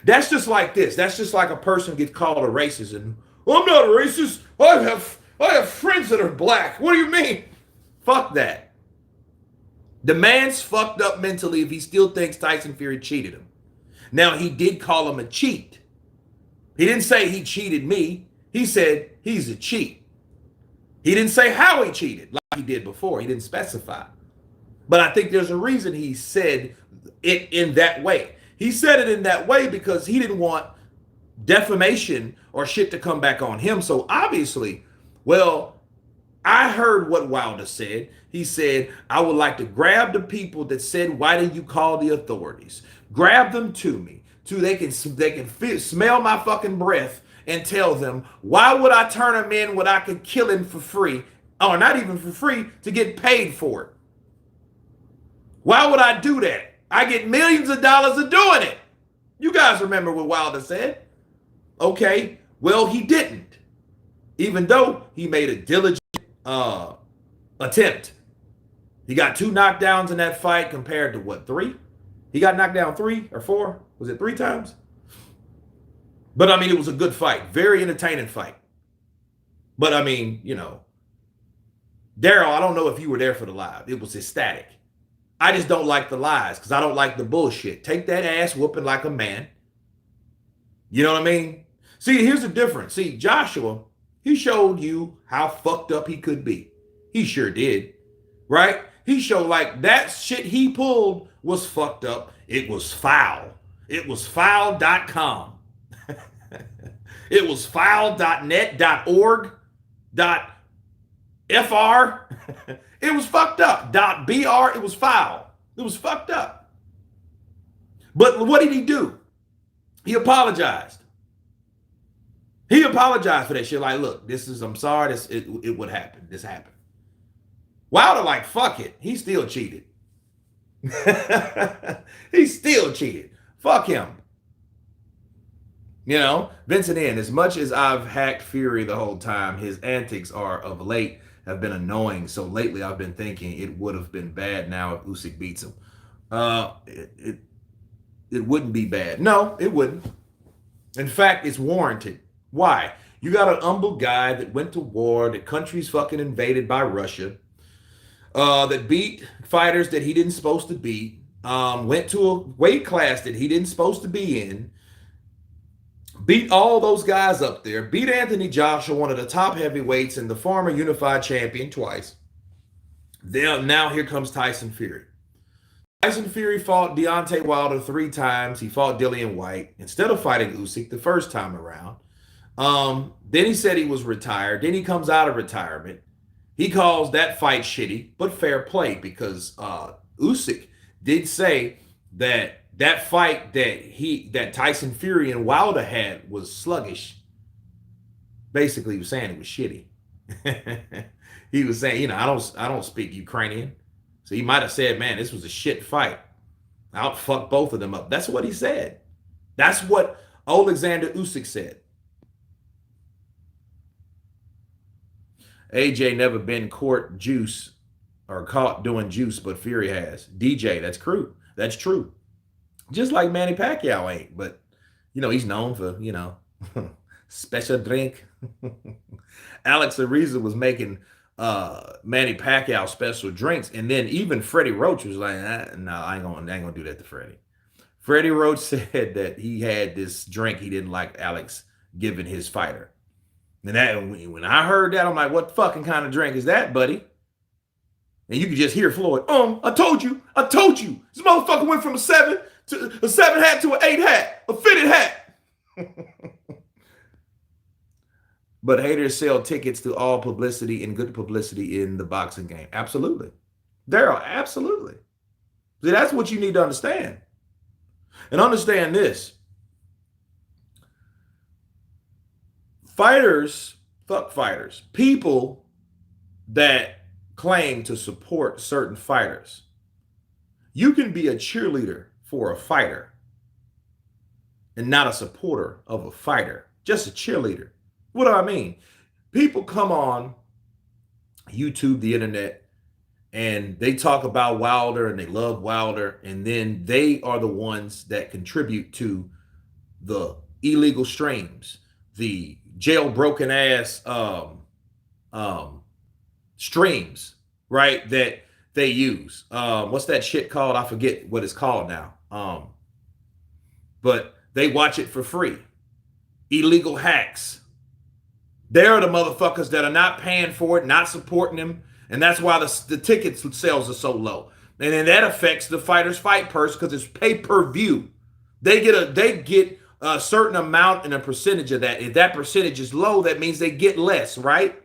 That's just like this. That's just like a person gets called a racist and, well, I'm not a racist. I have friends that are black. What do you mean? Fuck that. The man's fucked up mentally if he still thinks Tyson Fury cheated him. Now, he did call him a cheat. He didn't say he cheated me. He said he's a cheat. He didn't say how he cheated like he did before. He didn't specify. But I think there's a reason he said it in that way. He said it in that way because he didn't want defamation or shit to come back on him. So obviously, well, I heard what Wilder said. He said, I would like to grab the people that said, why didn't you call the authorities? Grab them to me. They can smell my fucking breath and tell them, why would I turn him in when I could kill him for free? Or not even for free, to get paid for it. Why would I do that? I get millions of dollars of doing it. You guys remember what Wilder said. Okay, well, he didn't. Even though he made a diligent attempt. He got 2 knockdowns in that fight compared to what, 3? He got knocked down 3 or 4? Was it 3 times? But I mean, it was a good fight. Very entertaining fight. But I mean, Daryl, I don't know if you were there for the live. It was ecstatic. I just don't like the lies because I don't like the bullshit. Take that ass whooping like a man. You know what I mean? See, here's the difference. See, Joshua, he showed you how fucked up he could be. He sure did. Right? He showed like that shit he pulled was fucked up. It was foul. It was foul.com. It was foul.net.org. .fr. It was fucked up. .br. It was foul. It was fucked up. But what did he do? He apologized. He apologized for that shit. Like, look, I'm sorry. It would happen. This happened. Wilder, like, fuck it. He still cheated. He still cheated. Fuck him. You know, Vincent N, as much as I've hacked Fury the whole time, his antics are of late have been annoying. So lately I've been thinking it would have been bad now if Usyk beats him. It wouldn't be bad. No, it wouldn't. In fact, it's warranted. Why? You got an humble guy that went to war, the country's fucking invaded by Russia, that beat fighters that he didn't supposed to beat, went to a weight class that he didn't supposed to be in, beat all those guys up there, beat Anthony Joshua, one of the top heavyweights and the former unified champion twice. Now here comes Tyson Fury. Tyson Fury fought Deontay Wilder 3 times. He fought Dillian White instead of fighting Usyk the first time around. Then he said he was retired. Then he comes out of retirement. He calls that fight shitty, but fair play because Usyk did say that fight that Tyson Fury and Wilder had was sluggish. Basically, he was saying it was shitty. He was saying, I don't speak Ukrainian. So he might have said, man, this was a shit fight. I'll fuck both of them up. That's what he said. That's what Alexander Usyk said. AJ never been caught doing juice, but Fury has. DJ, that's true. That's true. Just like Manny Pacquiao ain't, but he's known for, special drink. Alex Ruiz was making Manny Pacquiao special drinks, and then even Freddie Roach was like, no, I ain't gonna do that to Freddie. Freddie Roach said that he had this drink he didn't like Alex giving his fighter. And when I heard that, I'm like, what fucking kind of drink is that, buddy? And you could just hear Floyd, I told you. This motherfucker went from a 7 hat to an 8 hat, a fitted hat. But haters sell tickets to all publicity and good publicity in the boxing game. Absolutely. Daryl, absolutely. See, that's what you need to understand. And understand this. Fuck fighters, people that claim to support certain fighters. You can be a cheerleader for a fighter and not a supporter of a fighter, just a cheerleader. What do I mean? People come on YouTube, the internet, and they talk about Wilder and they love Wilder, and then they are the ones that contribute to the illegal streams, the jailbroken ass streams, right? That they use. What's that shit called? I forget what it's called now. But they watch it for free. Illegal hacks. They're the motherfuckers that are not paying for it, not supporting them, and that's why the ticket sales are so low. And then that affects the fighter's fight purse because it's pay-per-view. They get a certain amount and a percentage of that. If that percentage is low, that means they get less, right?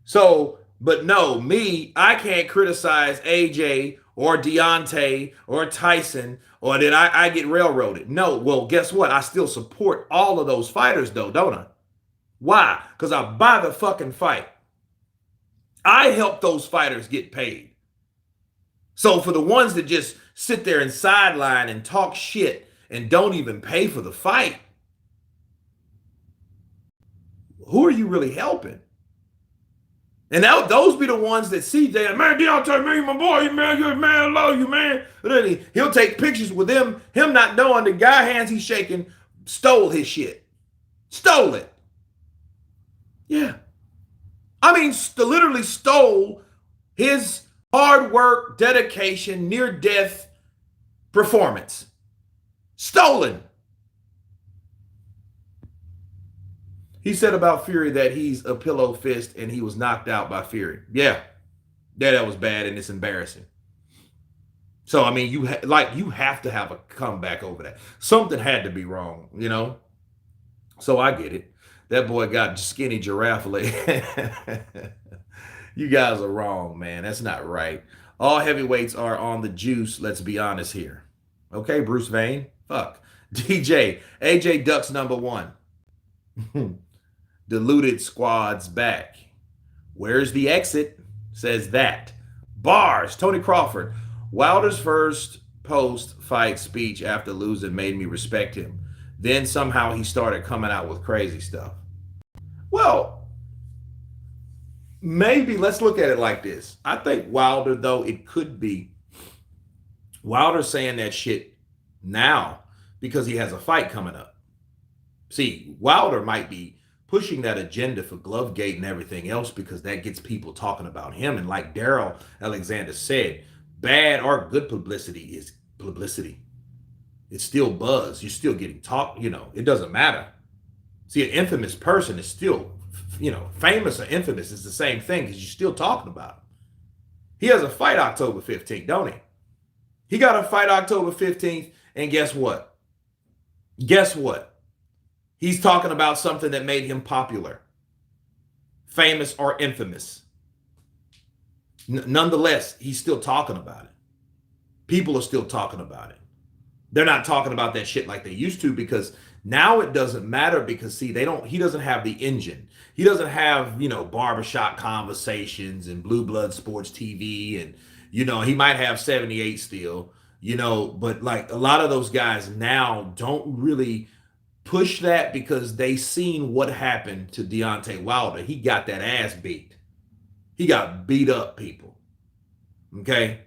So, but no, I can't criticize AJ or Deontay or Tyson or that I get railroaded. No, well, guess what? I still support all of those fighters though, don't I? Why? Because I buy the fucking fight. I help those fighters get paid. So for the ones that just sit there and sideline and talk shit and don't even pay for the fight, who are you really helping? And those be the ones that see that, man, Deontay, man, my boy, man, I love you, man. And then he'll take pictures with him not knowing the guy hands he's shaking stole his shit. Stole it. Yeah. I mean, literally stole his hard work, dedication, near-death performance. Stolen. He said about Fury that he's a pillow fist and he was knocked out by Fury. Yeah, that was bad and it's embarrassing. So, I mean, you have to have a comeback over that. Something had to be wrong, So I get it. That boy got skinny giraffe leg. You guys are wrong, man. That's not right. All heavyweights are on the juice. Let's be honest here. Okay, Bruce Vane. Fuck. DJ. AJ Ducks number one. Diluted squad's back. Where's the exit? Says that. Bars. Tony Crawford. Wilder's first post-fight speech after losing made me respect him. Then somehow he started coming out with crazy stuff. Well, maybe let's look at it like this. I think Wilder, though, it could be Wilder saying that shit now because he has a fight coming up. See, Wilder might be pushing that agenda for Glovegate and everything else because that gets people talking about him. And like Daryl Alexander said, bad or good publicity is publicity. It's still buzz. You're still getting talk. It doesn't matter. See, an infamous person is still, famous or infamous is the same thing because you're still talking about him. He has a fight October 15th, don't he? He got a fight October 15th, and guess what? Guess what? He's talking about something that made him popular, famous or infamous. Nonetheless, he's still talking about it. People are still talking about it. They're not talking about that shit like they used to because now it doesn't matter because, see, he doesn't have the engine. He doesn't have, barbershop conversations and Blue Blood Sports TV and, he might have 78 still, but like a lot of those guys now don't really push that because they seen what happened to Deontay Wilder. He got that ass beat. He got beat up, people. Okay?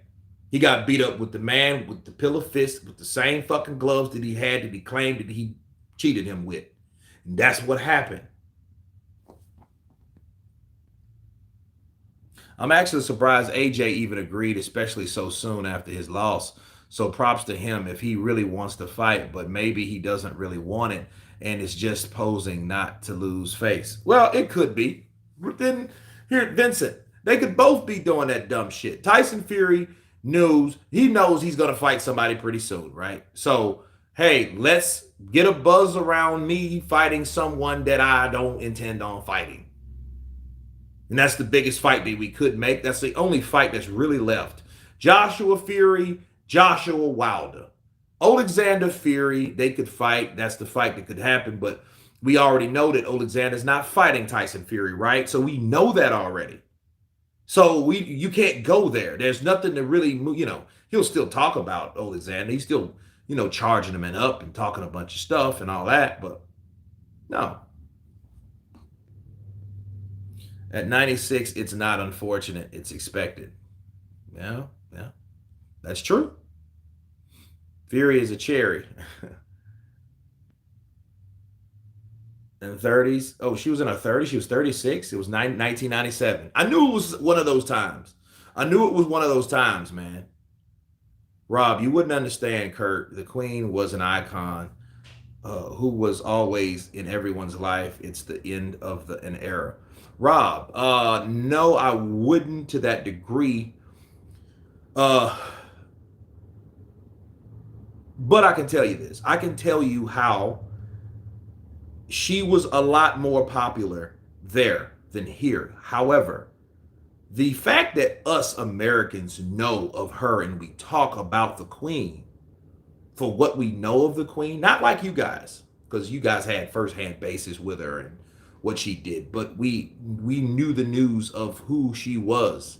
He got beat up with the man with the pillow fist, with the same fucking gloves that he claimed that he cheated him with. And that's what happened. I'm actually surprised AJ even agreed, especially so soon after his loss. So props to him if he really wants to fight, but maybe he doesn't really want it and it's just posing not to lose face. Well, it could be. Then here, Vincent, they could both be doing that dumb shit. Tyson Fury knows he's going to fight somebody pretty soon, right? So, hey, let's get a buzz around me fighting someone that I don't intend on fighting. And that's the biggest fight that we could make. That's the only fight that's really left. Joshua Fury, Joshua Wilder. Alexander Fury, they could fight. That's the fight that could happen. But we already know that Alexander's not fighting Tyson Fury, right? So we know that already. So you can't go there. There's nothing to really, he'll still talk about Alexander. He's still, charging him up and talking a bunch of stuff and all that. But no. At 96, it's not unfortunate. It's expected. Yeah. That's true. Fury is a cherry. In the 30s. Oh, she was in her 30s. She was 36. It was 1997. I knew it was one of those times. Man. Rob, you wouldn't understand, Kurt. The Queen was an icon who was always in everyone's life. It's the end of an era. Rob, no, I wouldn't to that degree. But I can tell you this. I can tell you how she was a lot more popular there than here. However, the fact that us Americans know of her and we talk about the Queen for what we know of the Queen, not like you guys, because you guys had firsthand basis with her and what she did, but we knew the news of who she was.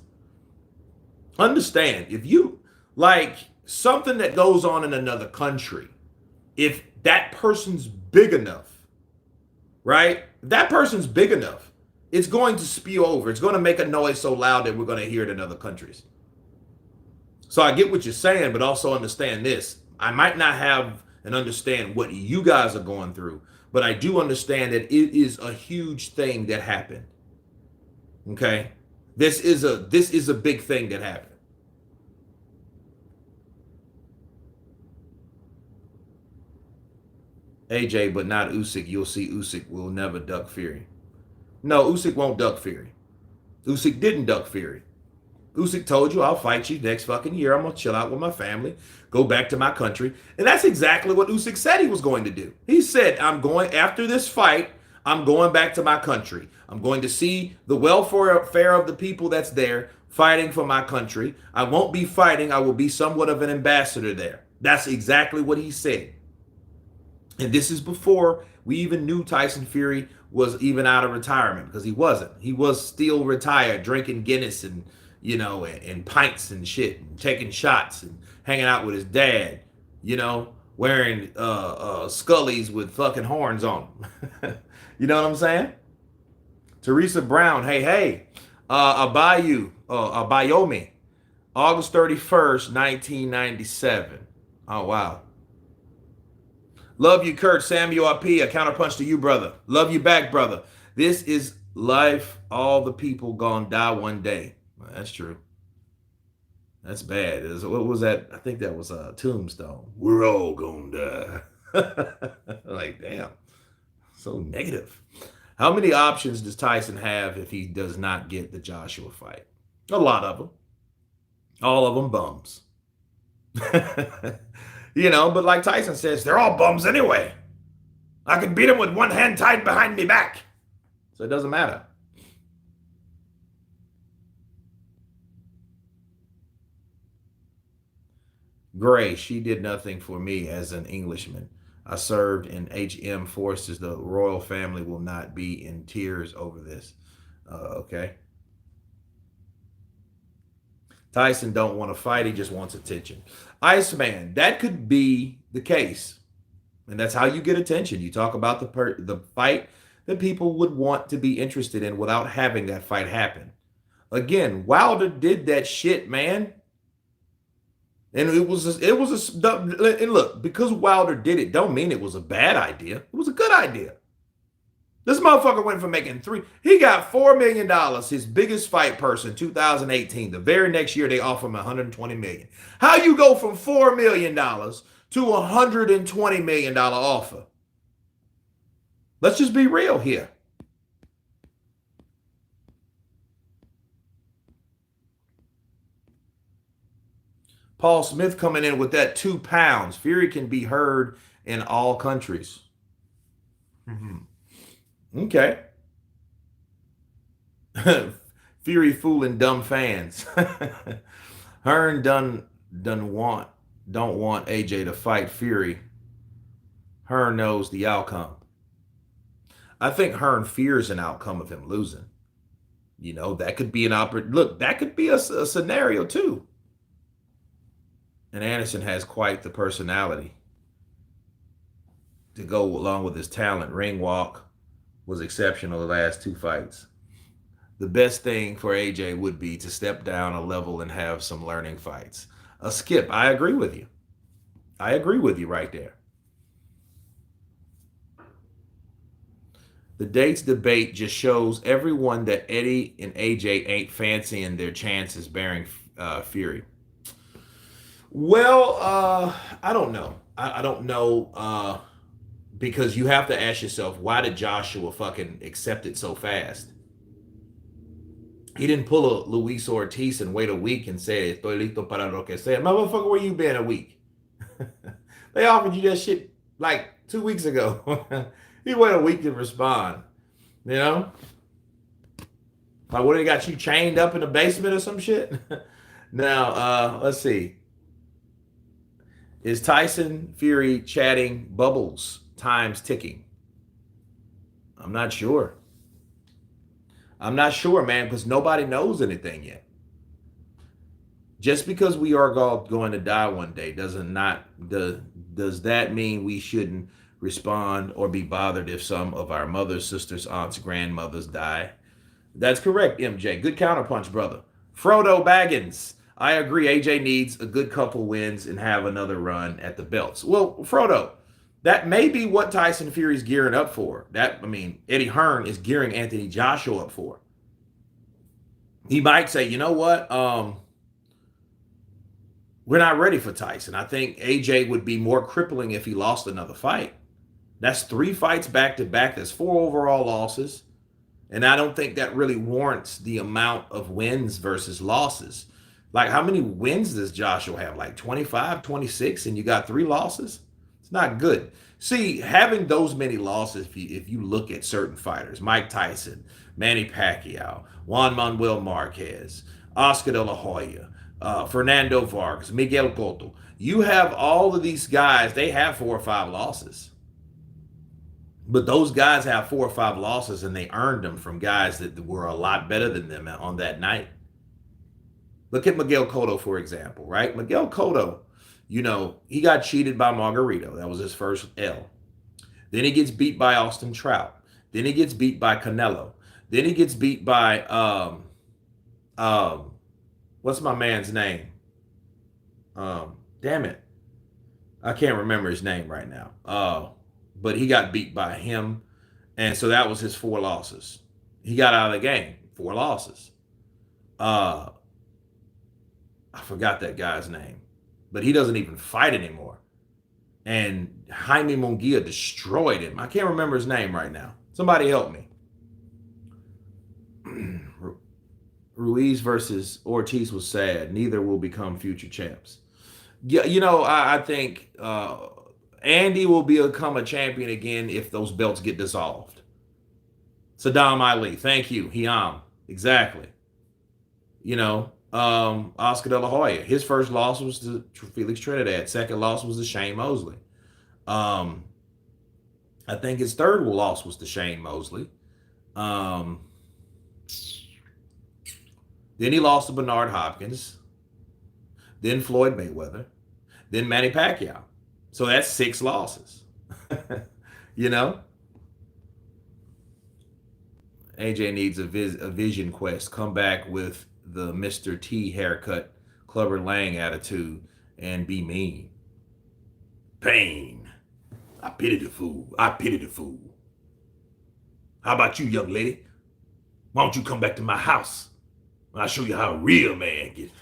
Understand, if you like something that goes on in another country, if that person's big enough, right? If that person's big enough, it's going to spew over. It's going to make a noise so loud that we're going to hear it in other countries. So I get what you're saying, but also understand this. I might not have and understand what you guys are going through, but I do understand that it is a huge thing that happened. Okay? This is a big thing that happened. AJ, but not Usyk. You'll see Usyk will never duck Fury. No, Usyk won't duck Fury. Usyk didn't duck Fury. Usyk told you, I'll fight you next fucking year. I'm going to chill out with my family, go back to my country. And that's exactly what Usyk said he was going to do. He said, after this fight, I'm going back to my country. I'm going to see the welfare of the people that's there fighting for my country. I won't be fighting. I will be somewhat of an ambassador there. That's exactly what he said. And this is before we even knew Tyson Fury was even out of retirement, because he wasn't. He was still retired, drinking Guinness and, and pints and shit, and taking shots and hanging out with his dad, wearing Scullies with fucking horns on them. You know what I'm saying? Teresa Brown, hey, Abayomi, August 31st, 1997. Oh, wow. Love you, Kurt. Samuel RP, a counterpunch to you, brother. Love you back, brother. This is life. All the people gonna die one day. Well, that's true. That's bad. What was that? I think that was a Tombstone. We're all gonna die. Like, damn. So negative. How many options does Tyson have if he does not get the Joshua fight? A lot of them. All of them bums. But like Tyson says, they're all bums anyway. I can beat him with one hand tied behind me back. So it doesn't matter. Gray, she did nothing for me as an Englishman. I served in HM forces. The royal family will not be in tears over this. Okay. Tyson don't want to fight. He just wants attention. Iceman, that could be the case. And that's how you get attention. You talk about the fight that people would want to be interested in without having that fight happen. Again, Wilder did that shit, man. And and look, because Wilder did it, don't mean it was a bad idea. It was a good idea. This motherfucker went from making he got $4 million, his biggest fight person, 2018. The very next year, they offer him $120 million. How you go from $4 million to $120 million offer? Let's just be real here. Paul Smith coming in with that 2 pounds. Fury can be heard in all countries. Okay. Fury fooling dumb fans. Hearn don't want AJ to fight Fury. Hearn knows the outcome. I think Hearn fears an outcome of him losing. That could be an look, that could be a scenario too. And Anderson has quite the personality to go along with his talent. Ring walk was exceptional the last 2 fights. The best thing for AJ would be to step down a level and have some learning fights. A skip. I agree with you. I agree with you right there. The dates debate just shows everyone that Eddie and AJ ain't fancying their chances bearing Fury. Well, I don't know. I don't know, because you have to ask yourself, why did Joshua fucking accept it so fast? He didn't pull a Luis Ortiz and wait a week and say, estoy listo para lo que sea. Motherfucker, where you been a week? They offered you that shit like 2 weeks ago. He wait a week to respond. Like, what, they got you chained up in the basement or some shit? Now, let's see. Is Tyson Fury chatting bubbles? Time's ticking. I'm not sure. I'm not sure, man, because nobody knows anything yet. Just because we are going to die one day does that mean we shouldn't respond or be bothered if some of our mothers, sisters, aunts, grandmothers die? That's correct, MJ. Good counterpunch, brother. Frodo Baggins. I agree. AJ needs a good couple wins and have another run at the belts. Well, Frodo, that may be what Tyson Fury's gearing up for. Eddie Hearn is gearing Anthony Joshua up for. He might say, you know what? We're not ready for Tyson. I think AJ would be more crippling if he lost another fight. That's 3 fights back to back. That's 4 overall losses. And I don't think that really warrants the amount of wins versus losses. Like, how many wins does Joshua have? Like 25, 26, and you got 3 losses? It's not good. See, having those many losses, if you look at certain fighters, Mike Tyson, Manny Pacquiao, Juan Manuel Marquez, Oscar De La Hoya, Fernando Vargas, Miguel Cotto. You have all of these guys, they have 4 or 5 losses. But those guys have 4 or 5 losses, and they earned them from guys that were a lot better than them on that night. Look at Miguel Cotto, for example, right? Miguel Cotto, he got cheated by Margarito. That was his first L. Then he gets beat by Austin Trout. Then he gets beat by Canelo. Then he gets beat by what's my man's name? Damn it. I can't remember his name right now. But he got beat by him. And so that was his 4 losses. He got out of the game. 4 losses. I forgot that guy's name. But he doesn't even fight anymore. And Jaime Munguia destroyed him. I can't remember his name right now. Somebody help me. Ruiz versus Ortiz was sad. Neither will become future champs. Yeah, I think Andy will become a champion again if those belts get dissolved. Saddam Ali, thank you. Hiam, exactly. Oscar De La Hoya. His first loss was to Felix Trinidad. Second loss was to Shane Mosley. I think his third loss was to Shane Mosley. Then he lost to Bernard Hopkins. Then Floyd Mayweather. Then Manny Pacquiao. So that's 6 losses. AJ needs a vision quest. Come back with the Mr. T haircut, Clubber Lang attitude, and be mean. Pain. I pity the fool. I pity the fool. How about you, young lady? Why don't you come back to my house? I'll show you how a real man gets.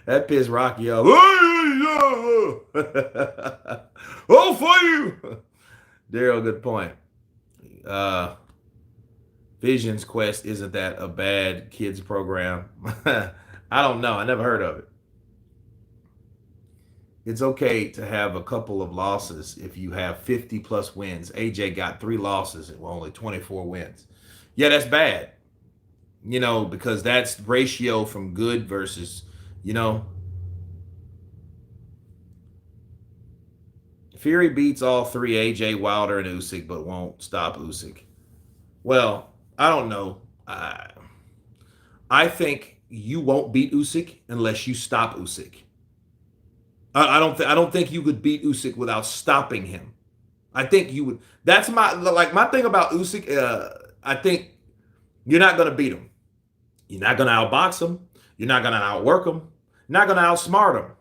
That pissed Rocky off. Oh, for you. Daryl, good point. Visions Quest, isn't that a bad kids program? I don't know. I never heard of it. It's okay to have a couple of losses if you have 50 plus wins. AJ got 3 losses and only 24 wins. Yeah, that's bad. Because that's ratio from good versus, Fury beats all 3, AJ, Wilder, and Usyk, but won't stop Usyk. Well, I don't know. I think you won't beat Usyk unless you stop Usyk. I don't think you could beat Usyk without stopping him. I think you would. That's my thing about Usyk. I think you're not going to beat him. You're not going to outbox him. You're not going to outwork him. You're not going to outsmart him.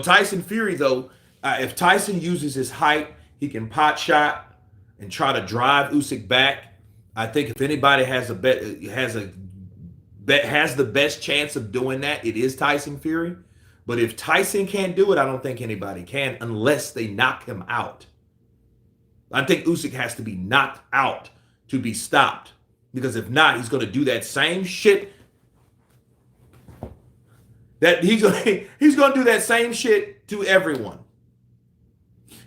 Tyson Fury, though, if Tyson uses his height, he can pot shot and try to drive Usyk back. I think if anybody has the best chance of doing that, it is Tyson Fury. But if Tyson can't do it, I don't think anybody can unless they knock him out. I think Usyk has to be knocked out to be stopped. Because if not, he's going to do that same shit. He's going to do that same shit to everyone.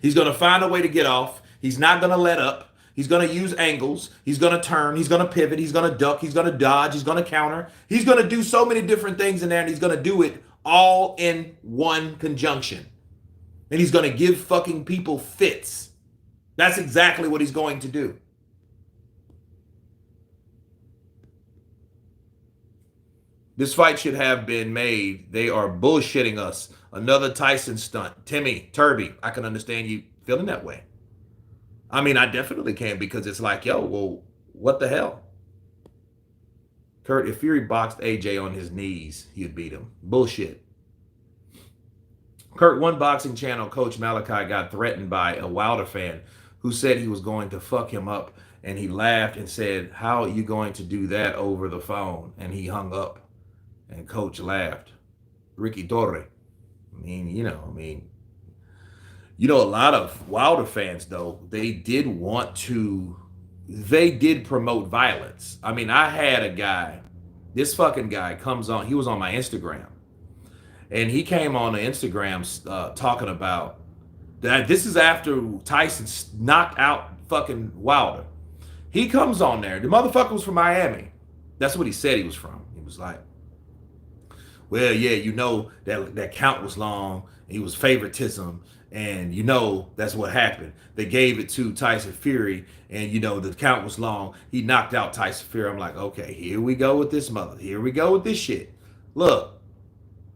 He's going to find a way to get off. He's not going to let up. He's going to use angles. He's going to turn. He's going to pivot. He's going to duck. He's going to dodge. He's going to counter. He's going to do so many different things in there, and he's going to do it all in one conjunction. And he's going to give fucking people fits. That's exactly what he's going to do. This fight should have been made. They are bullshitting us. Another Tyson stunt. Timmy, Turby, I can understand you feeling that way. I mean, I definitely can, because it's like, yo, well, what the hell? Kurt, if Fury boxed AJ on his knees, he'd beat him. Bullshit. Kurt, one boxing channel coach Malachi got threatened by a Wilder fan who said he was going to fuck him up, and he laughed and said, how are you going to do that over the phone? And he hung up, and coach laughed. Ricky Torre. A lot of Wilder fans, though, they did promote violence. I mean, I had a guy, this fucking guy comes on, he was on my Instagram. And he came on the Instagram talking about that. This is after Tyson knocked out fucking Wilder. He comes on there. The motherfucker was from Miami. That's what he said he was from. He was like, well, yeah, you know that count was long. It was favoritism, and you know that's what happened. They gave it to Tyson Fury, and you know the count was long. He knocked out Tyson Fury. I'm like, okay, here we go with this mother. Here we go with this shit. Look,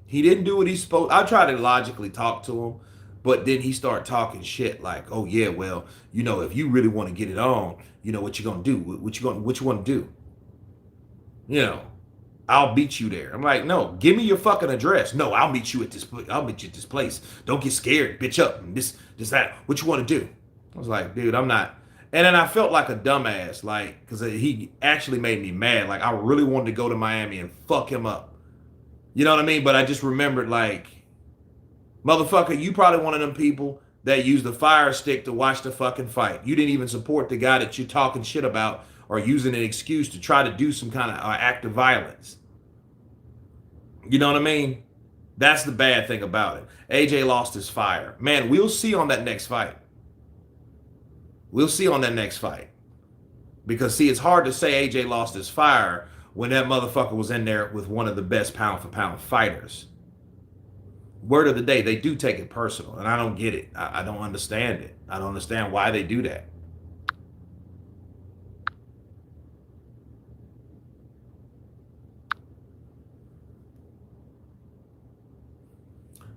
he didn't do what he's supposed. I tried to logically talk to him, but then he started talking shit like, oh yeah, well, you know, if you really want to get it on, you know what you gonna do? What you want to do? You know, I'll meet you there. I'm like, no, give me your fucking address. No, I'll meet you at this place. I'll meet you at this place. Don't get scared, bitch up. And this, that. What you want to do? I was like, dude, I'm not. And then I felt like a dumbass, like, because he actually made me mad. Like, I really wanted to go to Miami and fuck him up. You know what I mean? But I just remembered, like, motherfucker, you probably one of them people that used the fire stick to watch the fucking fight. You didn't even support the guy that you're talking shit about or using an excuse to try to do some kind of act of violence. You know what I mean? That's the bad thing about it. AJ lost his fire. Man, we'll see on that next fight. We'll see on that next fight. Because, see, it's hard to say AJ lost his fire when that motherfucker was in there with one of the best pound-for-pound fighters. Word of the day, they do take it personal, and I don't get it. I don't understand it. I don't understand why they do that.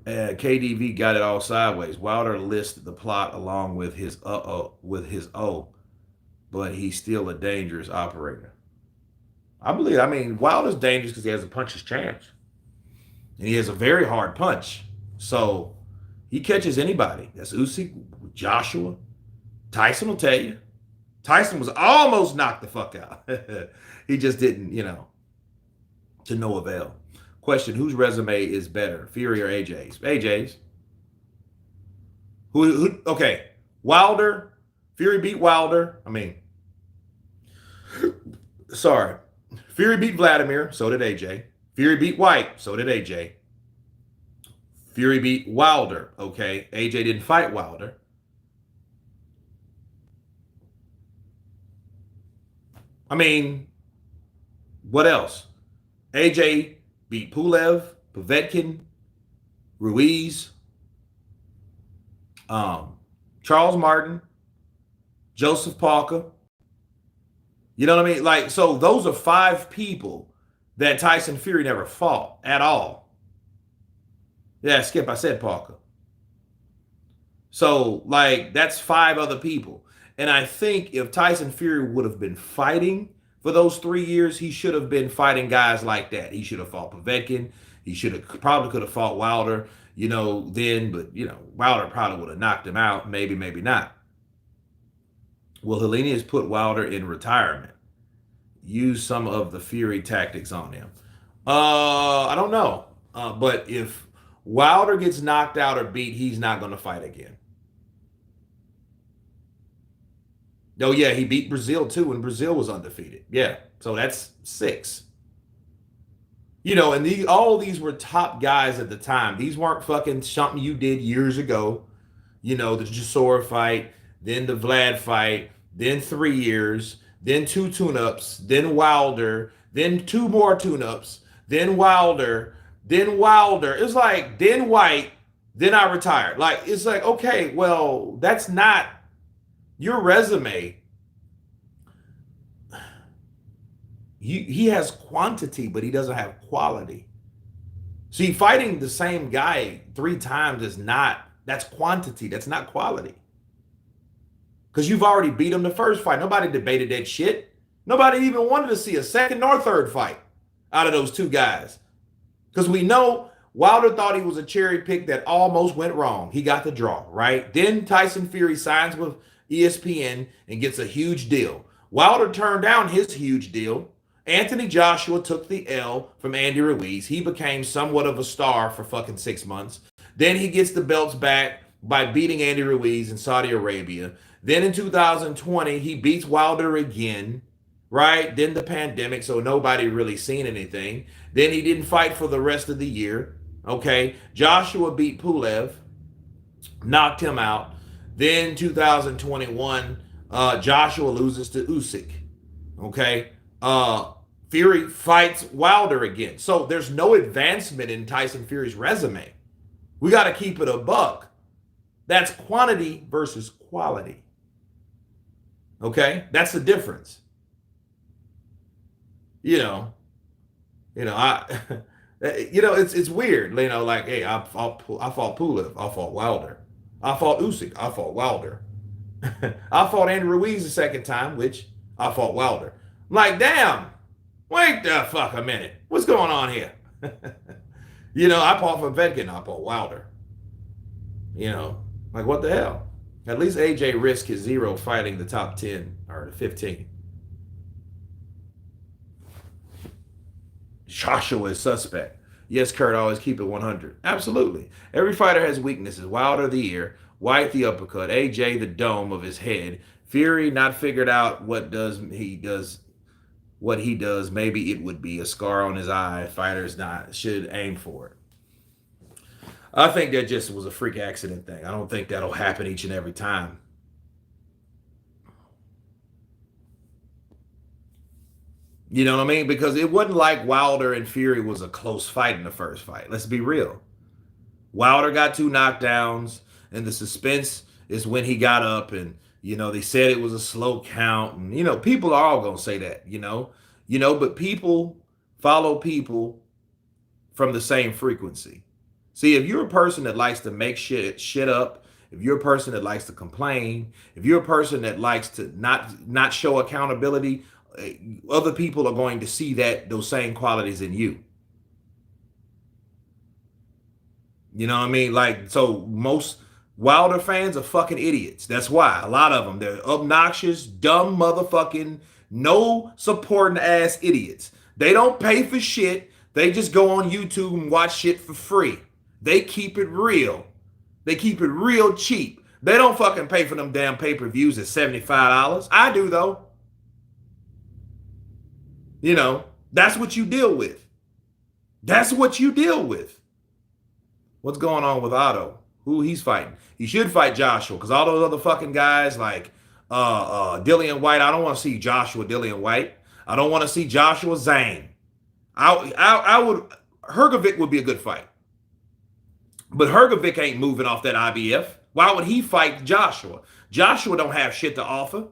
KDV got it all sideways. Wilder listed the plot along with his but he's still a dangerous operator. I believe. I mean, Wilder's dangerous because he has a puncher's chance, and he has a very hard punch. So he catches anybody. That's Usyk, Joshua, Tyson will tell you. Tyson was almost knocked the fuck out. He just didn't, to no avail. Question: whose resume is better, Fury or AJ's? AJ's. Who? Okay, Wilder. Fury beat Wilder. Sorry. Fury beat Vladimir. So did AJ. Fury beat White. So did AJ. Fury beat Wilder. Okay, AJ didn't fight Wilder. What else? AJ beat Pulev, Povetkin, Ruiz, Charles Martin, Joseph Parker. You know what I mean? Like, so those are 5 people that Tyson Fury never fought at all. Yeah, Skip, I said Parker. So, like, that's 5 other people. And I think if Tyson Fury would have been fighting for those 3 years, he should have been fighting guys like that. He should have fought Povetkin. He probably could have fought Wilder, then, but, Wilder probably would have knocked him out. Maybe, maybe not. Will Helenius put Wilder in retirement? Use some of the Fury tactics on him. I don't know. But if Wilder gets knocked out or beat, he's not going to fight again. Oh, yeah, he beat Brazil, too, and Brazil was undefeated. Yeah, so that's 6. And all these were top guys at the time. These weren't fucking something you did years ago. The Chisora fight, then the Vlad fight, then 3 years, then 2 tune-ups, then Wilder, then 2 more tune-ups, then Wilder, then Wilder. It's like, then White, then I retired. Like, it's like, okay, well, that's not your resume. He has quantity, but he doesn't have quality. See, fighting the same guy 3 times that's quantity. That's not quality. Because you've already beat him the first fight. Nobody debated that shit. Nobody even wanted to see a second or third fight out of those 2 guys. Because we know Wilder thought he was a cherry pick that almost went wrong. He got the draw, right? Then Tyson Fury signs with ESPN and gets a huge deal. Wilder turned down his huge deal. Anthony Joshua took the L from Andy Ruiz. He became somewhat of a star for fucking 6 months. Then he gets the belts back by beating Andy Ruiz in Saudi Arabia. Then in 2020, he beats Wilder again, right? Then the pandemic, so nobody really seen anything. Then he didn't fight for the rest of the year, okay? Joshua beat Pulev, knocked him out. Then 2021, Joshua loses to Usyk, okay? Fury fights Wilder again. So there's no advancement in Tyson Fury's resume. We got to keep it a buck. That's quantity versus quality. Okay? That's the difference. You know, I it's weird, like, hey, I fought Pulev, I fought Wilder. I fought Usyk, I fought Wilder. I fought Andrew Ruiz the second time, which I fought Wilder. I'm like, damn, wait the fuck a minute. What's going on here? I fought for Vetkin, I fought Wilder. Like, what the hell? At least AJ risked his zero fighting the top 10 or the 15. Joshua is suspect. Yes, Kurt, always keep it 100. Absolutely. Every fighter has weaknesses. Wilder the ear, White the uppercut, AJ the dome of his head. Fury not figured out what he does. Maybe it would be a scar on his eye. Fighters should aim for it. I think that just was a freak accident thing. I don't think that'll happen each and every time. You know what I mean? Because it wasn't like Wilder and Fury was a close fight in the first fight. Let's be real. Wilder got 2 knockdowns, and the suspense is when he got up, and they said it was a slow count, and people are all gonna say that, but people follow people from the same frequency. See, if you're a person that likes to make shit up, if you're a person that likes to complain, if you're a person that likes to not show accountability, other people are going to see those same qualities in you. You know what I mean? Like, so most Wilder fans are fucking idiots. That's why. A lot of them, they're obnoxious, dumb motherfucking, no supporting ass idiots. They don't pay for shit. They just go on YouTube and watch shit for free. They keep it real. They keep it real cheap. They don't fucking pay for them damn pay-per-views at $75. I do, though. That's what you deal with. That's what you deal with. What's going on with Otto? Who he's fighting? He should fight Joshua, because all those other fucking guys like Dillian White, I don't want to see Joshua Dillian White. I don't want to see Joshua Zhang. Hrgovic would be a good fight. But Hrgovic ain't moving off that IBF. Why would he fight Joshua? Joshua don't have shit to offer.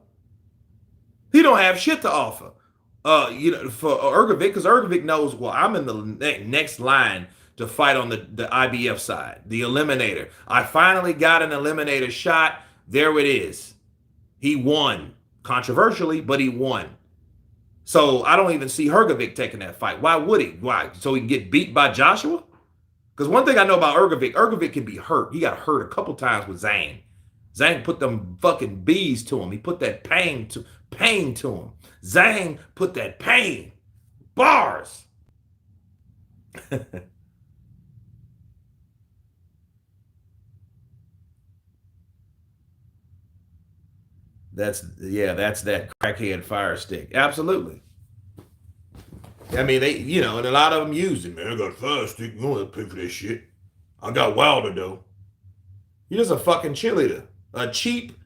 He don't have shit to offer. For Hrgovic, because Hrgovic knows, well, I'm in the next line to fight on the IBF side, the eliminator. I finally got an eliminator shot. There it is. He won. Controversially, but he won. So I don't even see Hrgovic taking that fight. Why would he? Why? So he can get beat by Joshua? Because one thing I know about Hrgovic can be hurt. He got hurt a couple times with Zhang. Zhang put them fucking bees to him. He put that pain to him. Zhang put that pain. Bars. That's that crackhead fire stick. Absolutely. I mean, they, and a lot of them use it. Man, I got a fire stick. You don't have to pay for that shit. I got Wilder, though. You're just a fucking cheerleader. A cheap,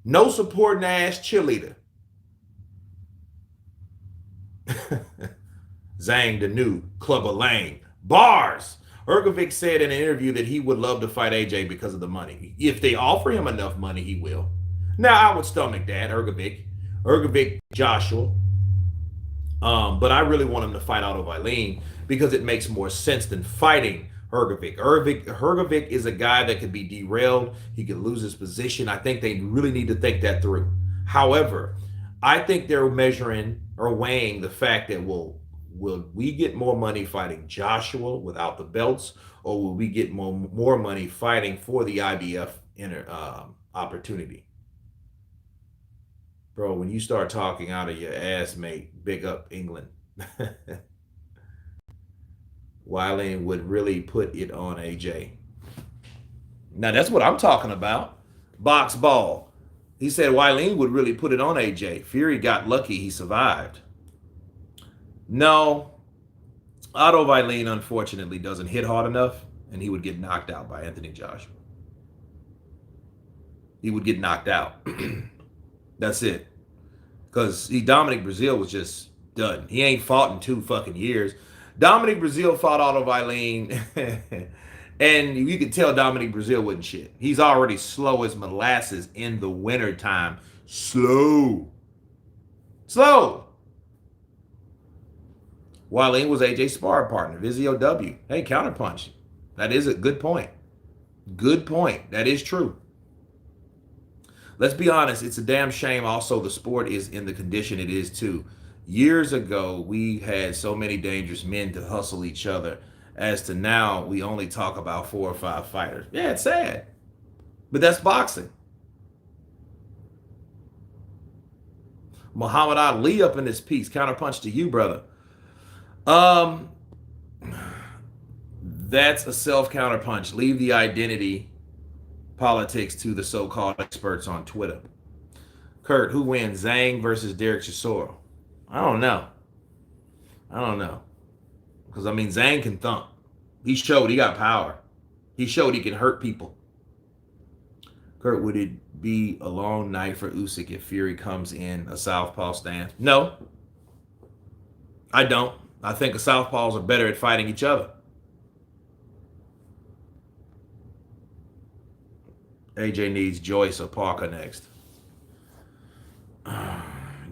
no supporting ass cheerleader. Zhang, the new Clubber Lang. Bars. Hrgovic said in an interview that he would love to fight AJ because of the money. If they offer him enough money, he will. Now, I would stomach that, Hrgovic, Joshua. But I really want him to fight Otto Wallin because it makes more sense than fighting Hrgovic. Hrgovic is a guy that could be derailed. He could lose his position. I think they really need to think that through. However, I think they're measuring or weighing the fact that, will we get more money fighting Joshua without the belts, or will we get more money fighting for the IBF opportunity? Bro, when you start talking out of your ass, mate, big up England. Wallin would really put it on AJ. Now, that's what I'm talking about. Box ball. He said Wallin would really put it on AJ. Fury got lucky he survived. No. Otto Wallin, unfortunately, doesn't hit hard enough, and he would get knocked out by Anthony Joshua. He would get knocked out. That's it. Because Dominic Breazeale was just Done. He ain't fought in 2 fucking years. Dominic Brazil fought Otto Vailene, and you could tell Dominic Brazil wasn't shit. He's already slow as molasses in the wintertime. Slow. Slow. Vailene was AJ's sparring partner. Vizio W. Hey, counterpunch. That is a good point. Good point. That is true. Let's be honest. It's a damn shame also the sport is in the condition it is too. Years ago, we had so many dangerous men to hustle each other as to now we only talk about 4 or 5 fighters. Yeah, it's sad. But that's boxing. Muhammad Ali up in this piece. Counterpunch to you, brother. That's a self-counterpunch. Leave the identity politics to the so-called experts on Twitter. Kurt, who wins? Zhang versus Derek Chisora? I don't know. Because, I mean, Zhang can thump. He showed he got power. He showed he can hurt people. Kurt, would it be a long night for Usyk if Fury comes in a southpaw stance? No. I don't. I think the southpaws are better at fighting each other. AJ needs Joyce or Parker next.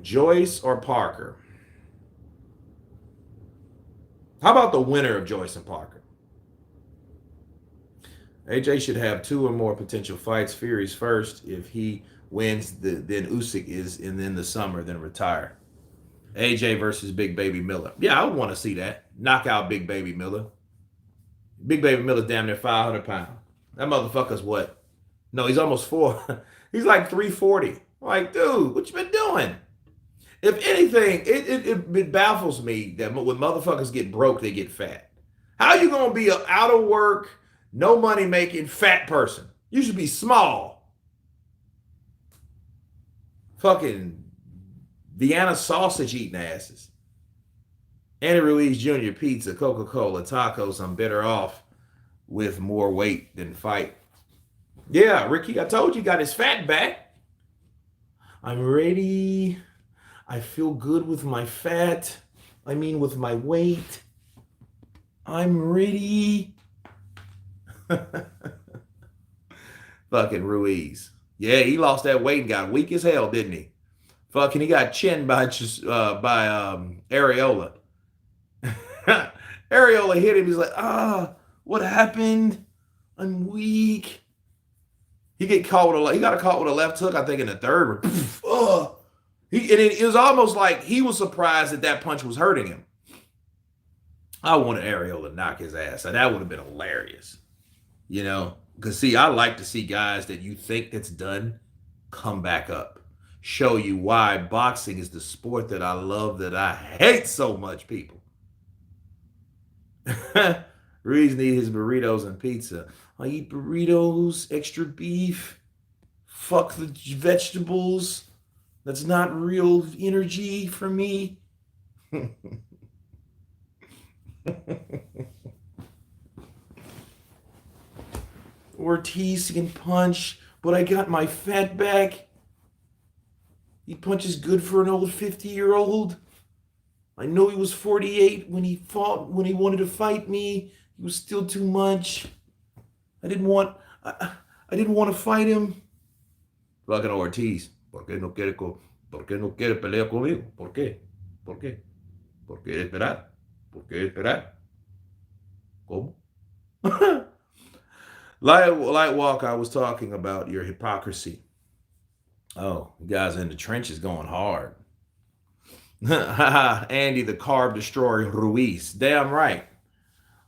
Joyce or Parker? How about the winner of Joyce and Parker? AJ should have 2 or more potential fights. Fury's first. If he wins, then Usyk is in the summer, then retire. AJ versus Big Baby Miller. Yeah, I would want to see that. Knock out Big Baby Miller. Big Baby Miller's damn near 500 pounds. That motherfucker's what? No, he's almost 4. He's like 340. Like, dude, what you been doing? If anything, it baffles me that when motherfuckers get broke, they get fat. How you gonna be an out of work, no money making fat person? You should be small. Fucking Vienna sausage eating asses. Andy Ruiz Jr. Pizza, Coca-Cola, tacos. I'm better off with more weight than fight. Yeah, Ricky, I told you, got his fat back. I'm ready. I feel good with my fat. I mean, with my weight. I'm ready. Fucking Ruiz. Yeah, he lost that weight and got weak as hell, didn't he? Fucking, he got chinned by Areola. Areola hit him. He's like, what happened? I'm weak. He got caught with a left hook, I think, in the third. It was almost like he was surprised that punch was hurting him. I wanted Areola to knock his ass. That would have been hilarious. You know? Because, see, I like to see guys that you think that's done come back up. Show you why boxing is the sport that I love, that I hate so much, people. Ruiz need his burritos and pizza. I eat burritos, extra beef, fuck the vegetables. That's not real energy for me. Ortiz can punch, but I got my fat back. He punches good for an old 50-year-old. I know he was 48 when he wanted to fight me. He was still too much. I didn't want to fight him. Fucking Ortiz. ¿Por qué no quiere pelear conmigo? ¿Por qué? ¿Por qué? ¿Por qué esperar? ¿Por qué esperar? ¿Cómo? Lightwalk, I was talking about your hypocrisy. Oh, you guys in the trenches going hard. Andy, the carb destroyer, Ruiz. Damn right.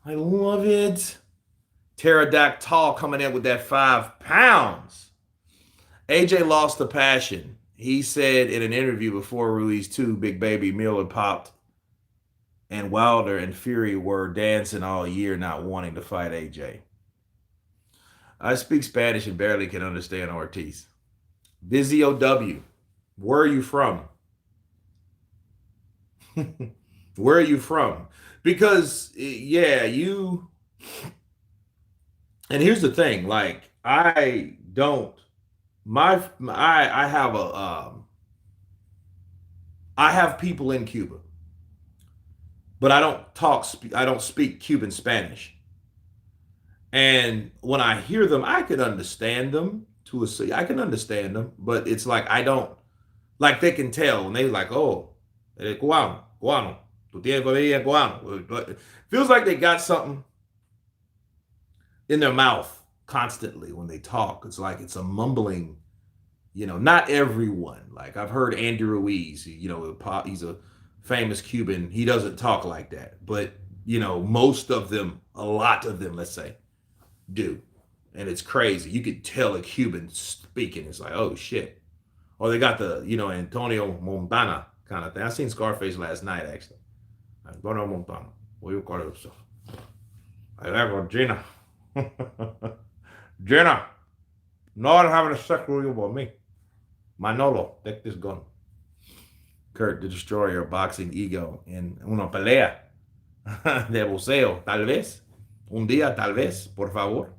I love it. Pterodactyl coming in with that 5 pounds. AJ lost the passion. He said in an interview before Ruiz 2, Big Baby Miller popped, and Wilder and Fury were dancing all year not wanting to fight AJ. I speak Spanish and barely can understand Ortiz. Vizio W, where are you from? Where are you from? Because, yeah, you... And here's the thing, like, I have people in Cuba. but I don't speak Cuban Spanish. And when I hear them, I can understand them I can understand them, but it's like I don't like they can tell when they like, oh, cubano, cubano, tu tienes familia cubano. But it feels like they got something in their mouth constantly when they talk. It's like it's a mumbling, not everyone. Like I've heard Andy Ruiz, he's a famous Cuban. He doesn't talk like that. But, most of them, a lot of them, let's say, do. And it's crazy. You could tell a Cuban speaking. It's like, oh shit. Or they got the, Antonio Montana kind of thing. I seen Scarface last night, actually. Antonio Montana. What do you call it? I have Gina. Gina. Not having a sex with you about me. Manolo, take this gun. Kurt, the destroyer of boxing ego en una pelea de boxeo, tal vez. Un día, tal vez, por favor.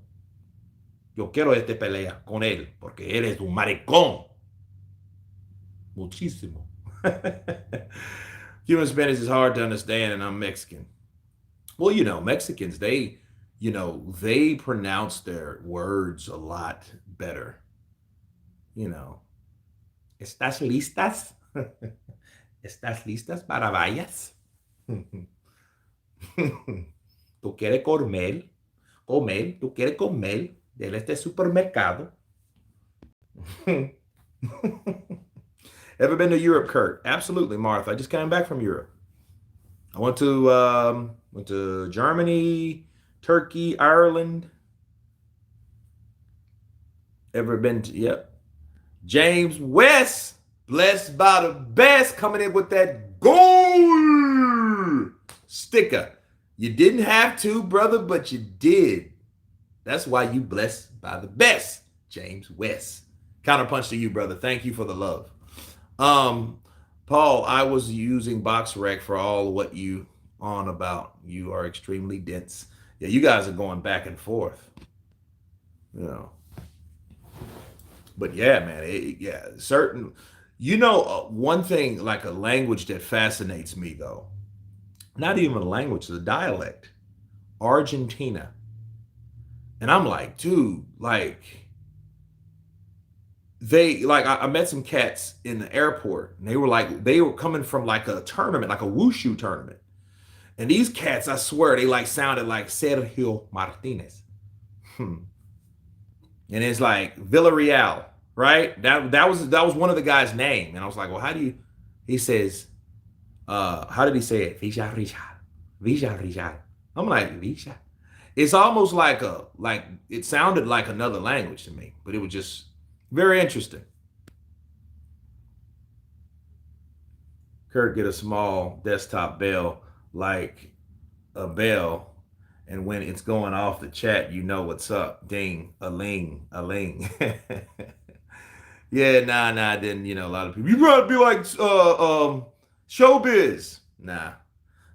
Yo quiero pelea con él, porque él es un maricón. Muchísimo. Cuban Spanish is hard to understand, and I'm Mexican. Well, Mexicans, they pronounce their words a lot better. ¿Estás listas? ¿Estás listas para vallas? ¿Tú quieres comer? Comer, ¿tú quieres comer de este supermercado? Ever been to Europe, Kurt? Absolutely, Martha. I just came back from Europe. I went to Germany, Turkey, Ireland. Ever been to, yep. James West, blessed by the best, coming in with that gold sticker. You didn't have to, brother, but you did. That's why you blessed by the best, James West. Counterpunch to you, brother. Thank you for the love. Paul, I was using BoxRec for all what you on about. You are extremely dense. Yeah, you guys are going back and forth. But yeah, man, certain. One thing like a language that fascinates me though, not even a language, it's a dialect, Argentina. And I'm like, dude, like I met some cats in the airport and they were coming from like a tournament, like a wushu tournament. And these cats, I swear, they like sounded like Sergio Martinez. And it's like Villarreal, right? That was one of the guy's name. And I was like, well, he says, how did he say it? Villarreal. I'm like, Villa. It's almost like it sounded like another language to me, but it was just very interesting. Kurt, get a small desktop bell like a bell, and when it's going off the chat, you know what's up. Ding, a ling, a ling. Yeah, nah, then a lot of people, you gotta be like showbiz. Nah,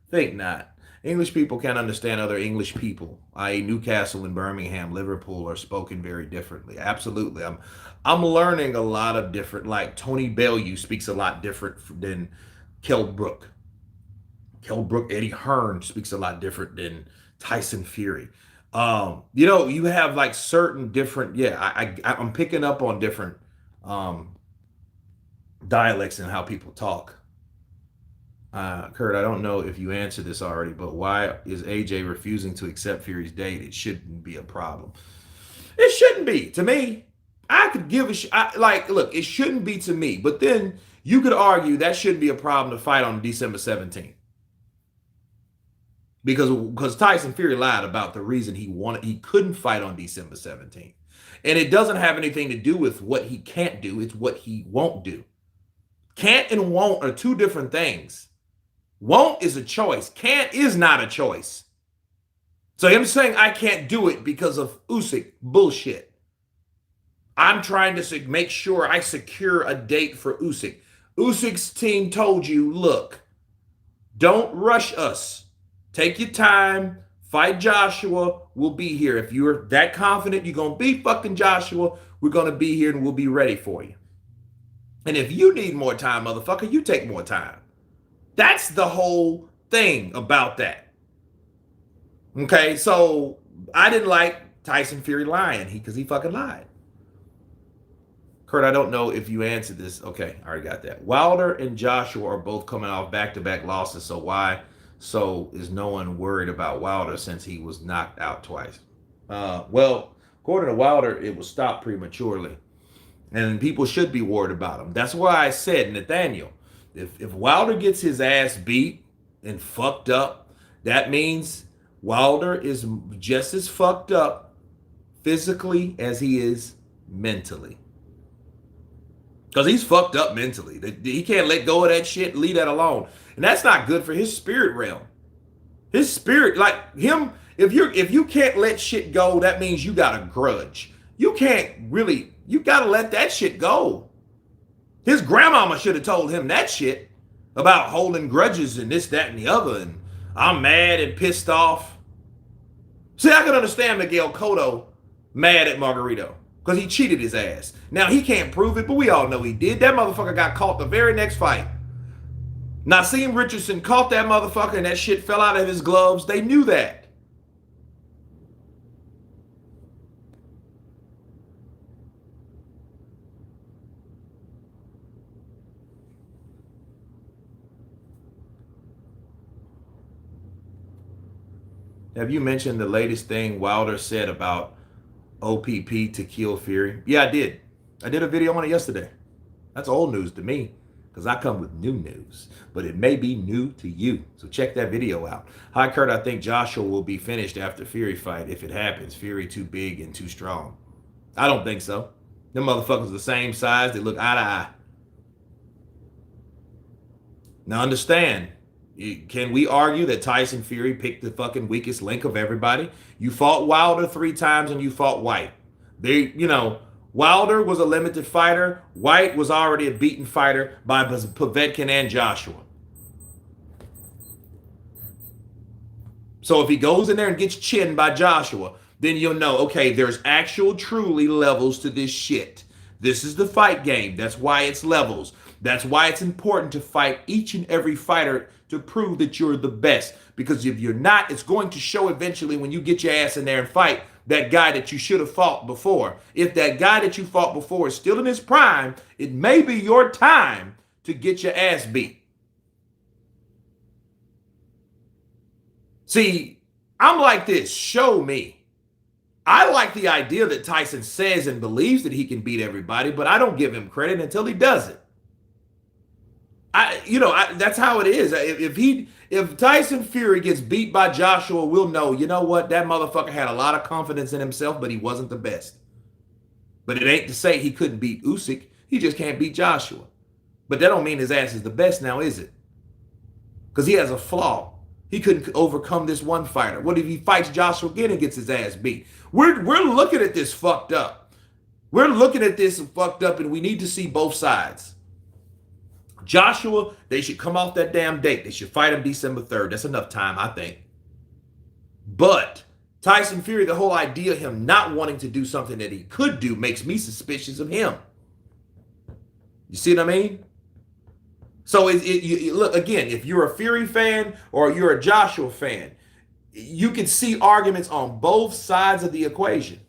think not. English people can't understand other English people, i.e. Newcastle and Birmingham, Liverpool are spoken very differently. Absolutely. I'm learning a lot of different, like Tony Bellew speaks a lot different than Kell Brook. Eddie Hearn speaks a lot different than Tyson Fury. You have like certain different, I'm picking up on different dialects and how people talk. Kurt, I don't know if you answered this already, but why is AJ refusing to accept Fury's date? It shouldn't be a problem. It shouldn't be to me. I could give look, it shouldn't be to me, but then you could argue that shouldn't be a problem to fight on December 17th. Because Tyson Fury lied about the reason he couldn't fight on December 17th. And it doesn't have anything to do with what he can't do, it's what he won't do. Can't and won't are two different things. Won't is a choice. Can't is not a choice. So him saying I can't do it because of Usyk, bullshit. I'm trying to make sure I secure a date for Usyk. Usyk's team told you, look, don't rush us. Take your time. Fight Joshua. We'll be here. If you're that confident you're going to beat fucking Joshua, we're going to be here and we'll be ready for you. And if you need more time, motherfucker, you take more time. That's the whole thing about that. Okay, so I didn't like Tyson Fury lying because he fucking lied. Kurt, I don't know if you answered this. Okay, I already got that. Wilder and Joshua are both coming off back-to-back losses, so why so is no one worried about Wilder since he was knocked out twice? Well, according to Wilder, it was stopped prematurely, and people should be worried about him. That's why I said, Nathaniel, if Wilder gets his ass beat and fucked up, that means Wilder is just as fucked up physically as he is mentally. Because he's fucked up mentally. He can't let go of that shit, leave that alone. And that's not good for his spirit realm. His spirit, like him, if you can't let shit go, that means you got a grudge. You can't really, you gotta let that shit go. His grandmama should have told him that shit about holding grudges and this, that, and the other. And I'm mad and pissed off. See, I can understand Miguel Cotto mad at Margarito because he cheated his ass. Now, he can't prove it, but we all know he did. That motherfucker got caught the very next fight. Naseem Richardson caught that motherfucker and that shit fell out of his gloves. They knew that. Have you mentioned the latest thing Wilder said about OPP to kill Fury? Yeah, I did. I did a video on it yesterday. That's old news to me because I come with new news, but it may be new to you. So check that video out. Hi, Kurt. I think Joshua will be finished after Fury fight if it happens. Fury too big and too strong. I don't think so. Them motherfuckers the same size. They look eye to eye. Now understand, can we argue that Tyson Fury picked the fucking weakest link of everybody? You fought Wilder 3 times and you fought White. Wilder was a limited fighter. White was already a beaten fighter by Povetkin and Joshua. So if he goes in there and gets chinned by Joshua, then you'll know, okay, there's actual truly levels to this shit. This is the fight game. That's why it's levels. That's why it's important to fight each and every fighter to prove that you're the best. Because if you're not, it's going to show eventually when you get your ass in there and fight that guy that you should have fought before. If that guy that you fought before is still in his prime, it may be your time to get your ass beat. See, I'm like this. Show me. I like the idea that Tyson says and believes that he can beat everybody, but I don't give him credit until he does it. That's how it is. If Tyson Fury gets beat by Joshua, we'll know, you know what? That motherfucker had a lot of confidence in himself, but he wasn't the best. But it ain't to say he couldn't beat Usyk. He just can't beat Joshua. But that don't mean his ass is the best now, is it? Because he has a flaw. He couldn't overcome this one fighter. What if he fights Joshua again and gets his ass beat? We're looking at this fucked up. We're looking at this fucked up, and we need to see both sides. Joshua, they should come off that damn date. They should fight him December 3rd. That's enough time, I think. But Tyson Fury, the whole idea of him not wanting to do something that he could do makes me suspicious of him. You see what I mean? So look, again, if you're a Fury fan or you're a Joshua fan, you can see arguments on both sides of the equation.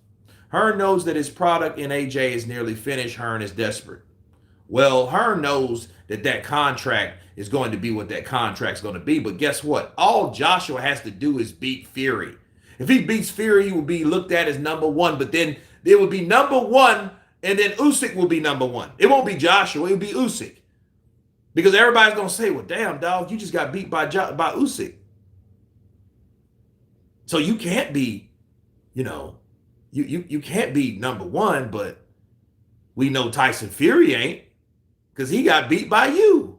Hearn knows that his product in AJ is nearly finished. Hearn is desperate. Well, Hearn knows that contract is going to be what that contract's going to be. But guess what? All Joshua has to do is beat Fury. If he beats Fury, he will be looked at as number one. But then it will be number one, and then Usyk will be number one. It won't be Joshua. It will be Usyk. Because everybody's going to say, well, damn, dog, you just got beat by Usyk. So you can't be, you can't be number one, but we know Tyson Fury ain't. Because he got beat by you.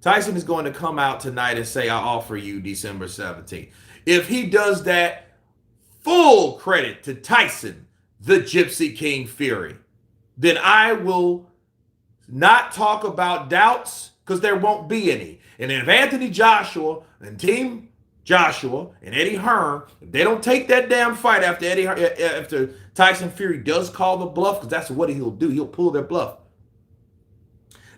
Tyson is going to come out tonight and say, I offer you December 17th. If he does that, full credit to Tyson, the Gypsy King Fury. Then I will not talk about doubts because there won't be any. And if Anthony Joshua and Team Joshua and Eddie Hearn, if they don't take that damn fight after Tyson Fury does call the bluff, because that's what he'll do. He'll pull their bluff.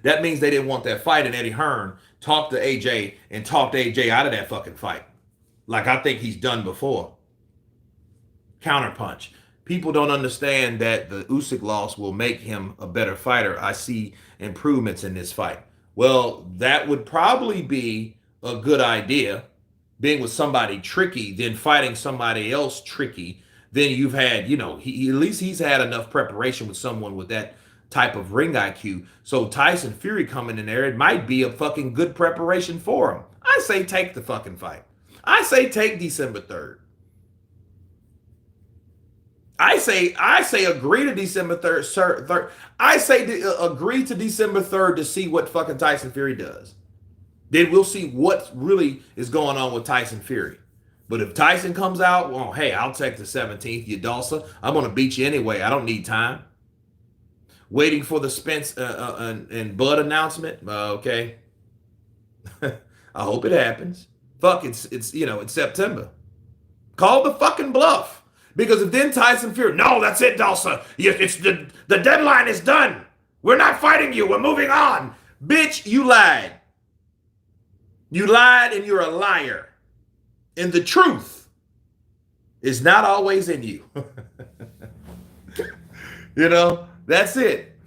That means they didn't want that fight, and Eddie Hearn talk to AJ and talk AJ out of that fucking fight. Like I think he's done before. Counterpunch. People don't understand that the Usyk loss will make him a better fighter. I see improvements in this fight. Well, that would probably be a good idea, being with somebody tricky, then fighting somebody else tricky. Then you've had, at least he's had enough preparation with someone with that type of ring IQ. So Tyson Fury coming in there, it might be a fucking good preparation for him. I say take the fucking fight. I say take December 3rd. I say agree to December 3rd. I say agree to December 3rd to see what fucking Tyson Fury does. Then we'll see what really is going on with Tyson Fury. But if Tyson comes out, well, hey, I'll take the 17th, you Dulce. I'm going to beat you anyway. I don't need time. Waiting for the Spence and Bud announcement. Okay. I hope it happens. Fuck, it's September. Call the fucking bluff. Because if then Tyson Fury, no, that's it, Dulce. It's the deadline is done. We're not fighting you. We're moving on. Bitch, you lied. You lied and you're a liar. And the truth is not always in you. That's it.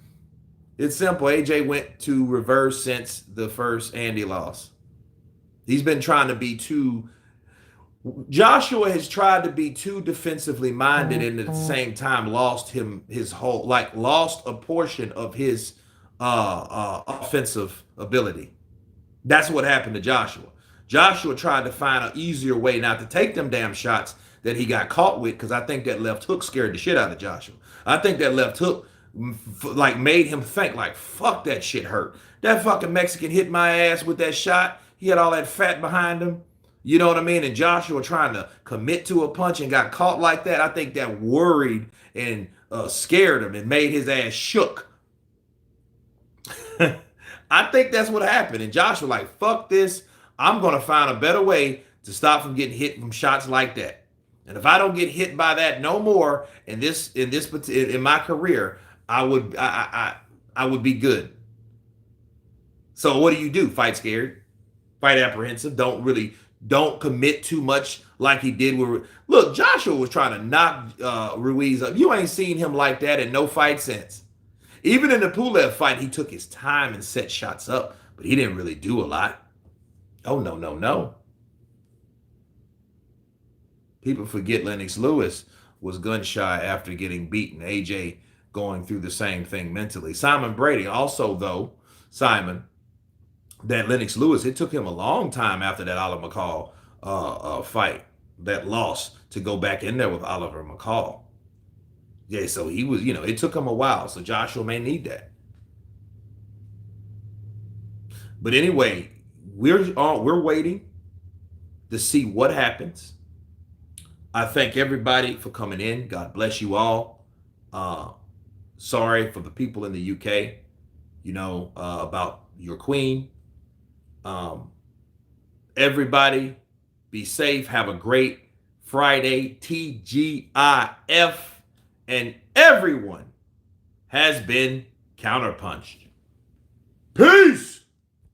It's simple. AJ went to reverse since the first Andy loss. He's been trying to be too... Joshua has tried to be too defensively minded and at the same time lost a portion of his offensive ability. That's what happened to Joshua. Joshua tried to find an easier way not to take them damn shots that he got caught with, because I think that left hook scared the shit out of Joshua. I think that left hook made him think like, fuck, that shit hurt. That fucking Mexican hit my ass with that shot. He had all that fat behind him. You know what I mean? And Joshua trying to commit to a punch and got caught like that. I think that worried and scared him and made his ass shook. I think that's what happened. And Joshua like, fuck this. I'm going to find a better way to stop from getting hit from shots like that. And if I don't get hit by that no more in my career, I would be good. So what do? Fight scared, fight apprehensive, don't commit too much like he did with... Look, Joshua was trying to knock Ruiz up. You ain't seen him like that in no fight since. Even in the Pulev fight, he took his time and set shots up, but he didn't really do a lot. Oh, no. People forget Lennox Lewis was gun shy after getting beaten. AJ going through the same thing mentally. Simon Brady also, though, that Lennox Lewis, it took him a long time after that Oliver McCall fight, that loss, to go back in there with Oliver McCall. Yeah, so he was, it took him a while. So Joshua may need that. But anyway, we're waiting to see what happens. I thank everybody for coming in. God bless you all. Sorry for the people in the UK, about your queen. Everybody be safe. Have a great Friday. TGIF. And everyone has been counterpunched. Peace.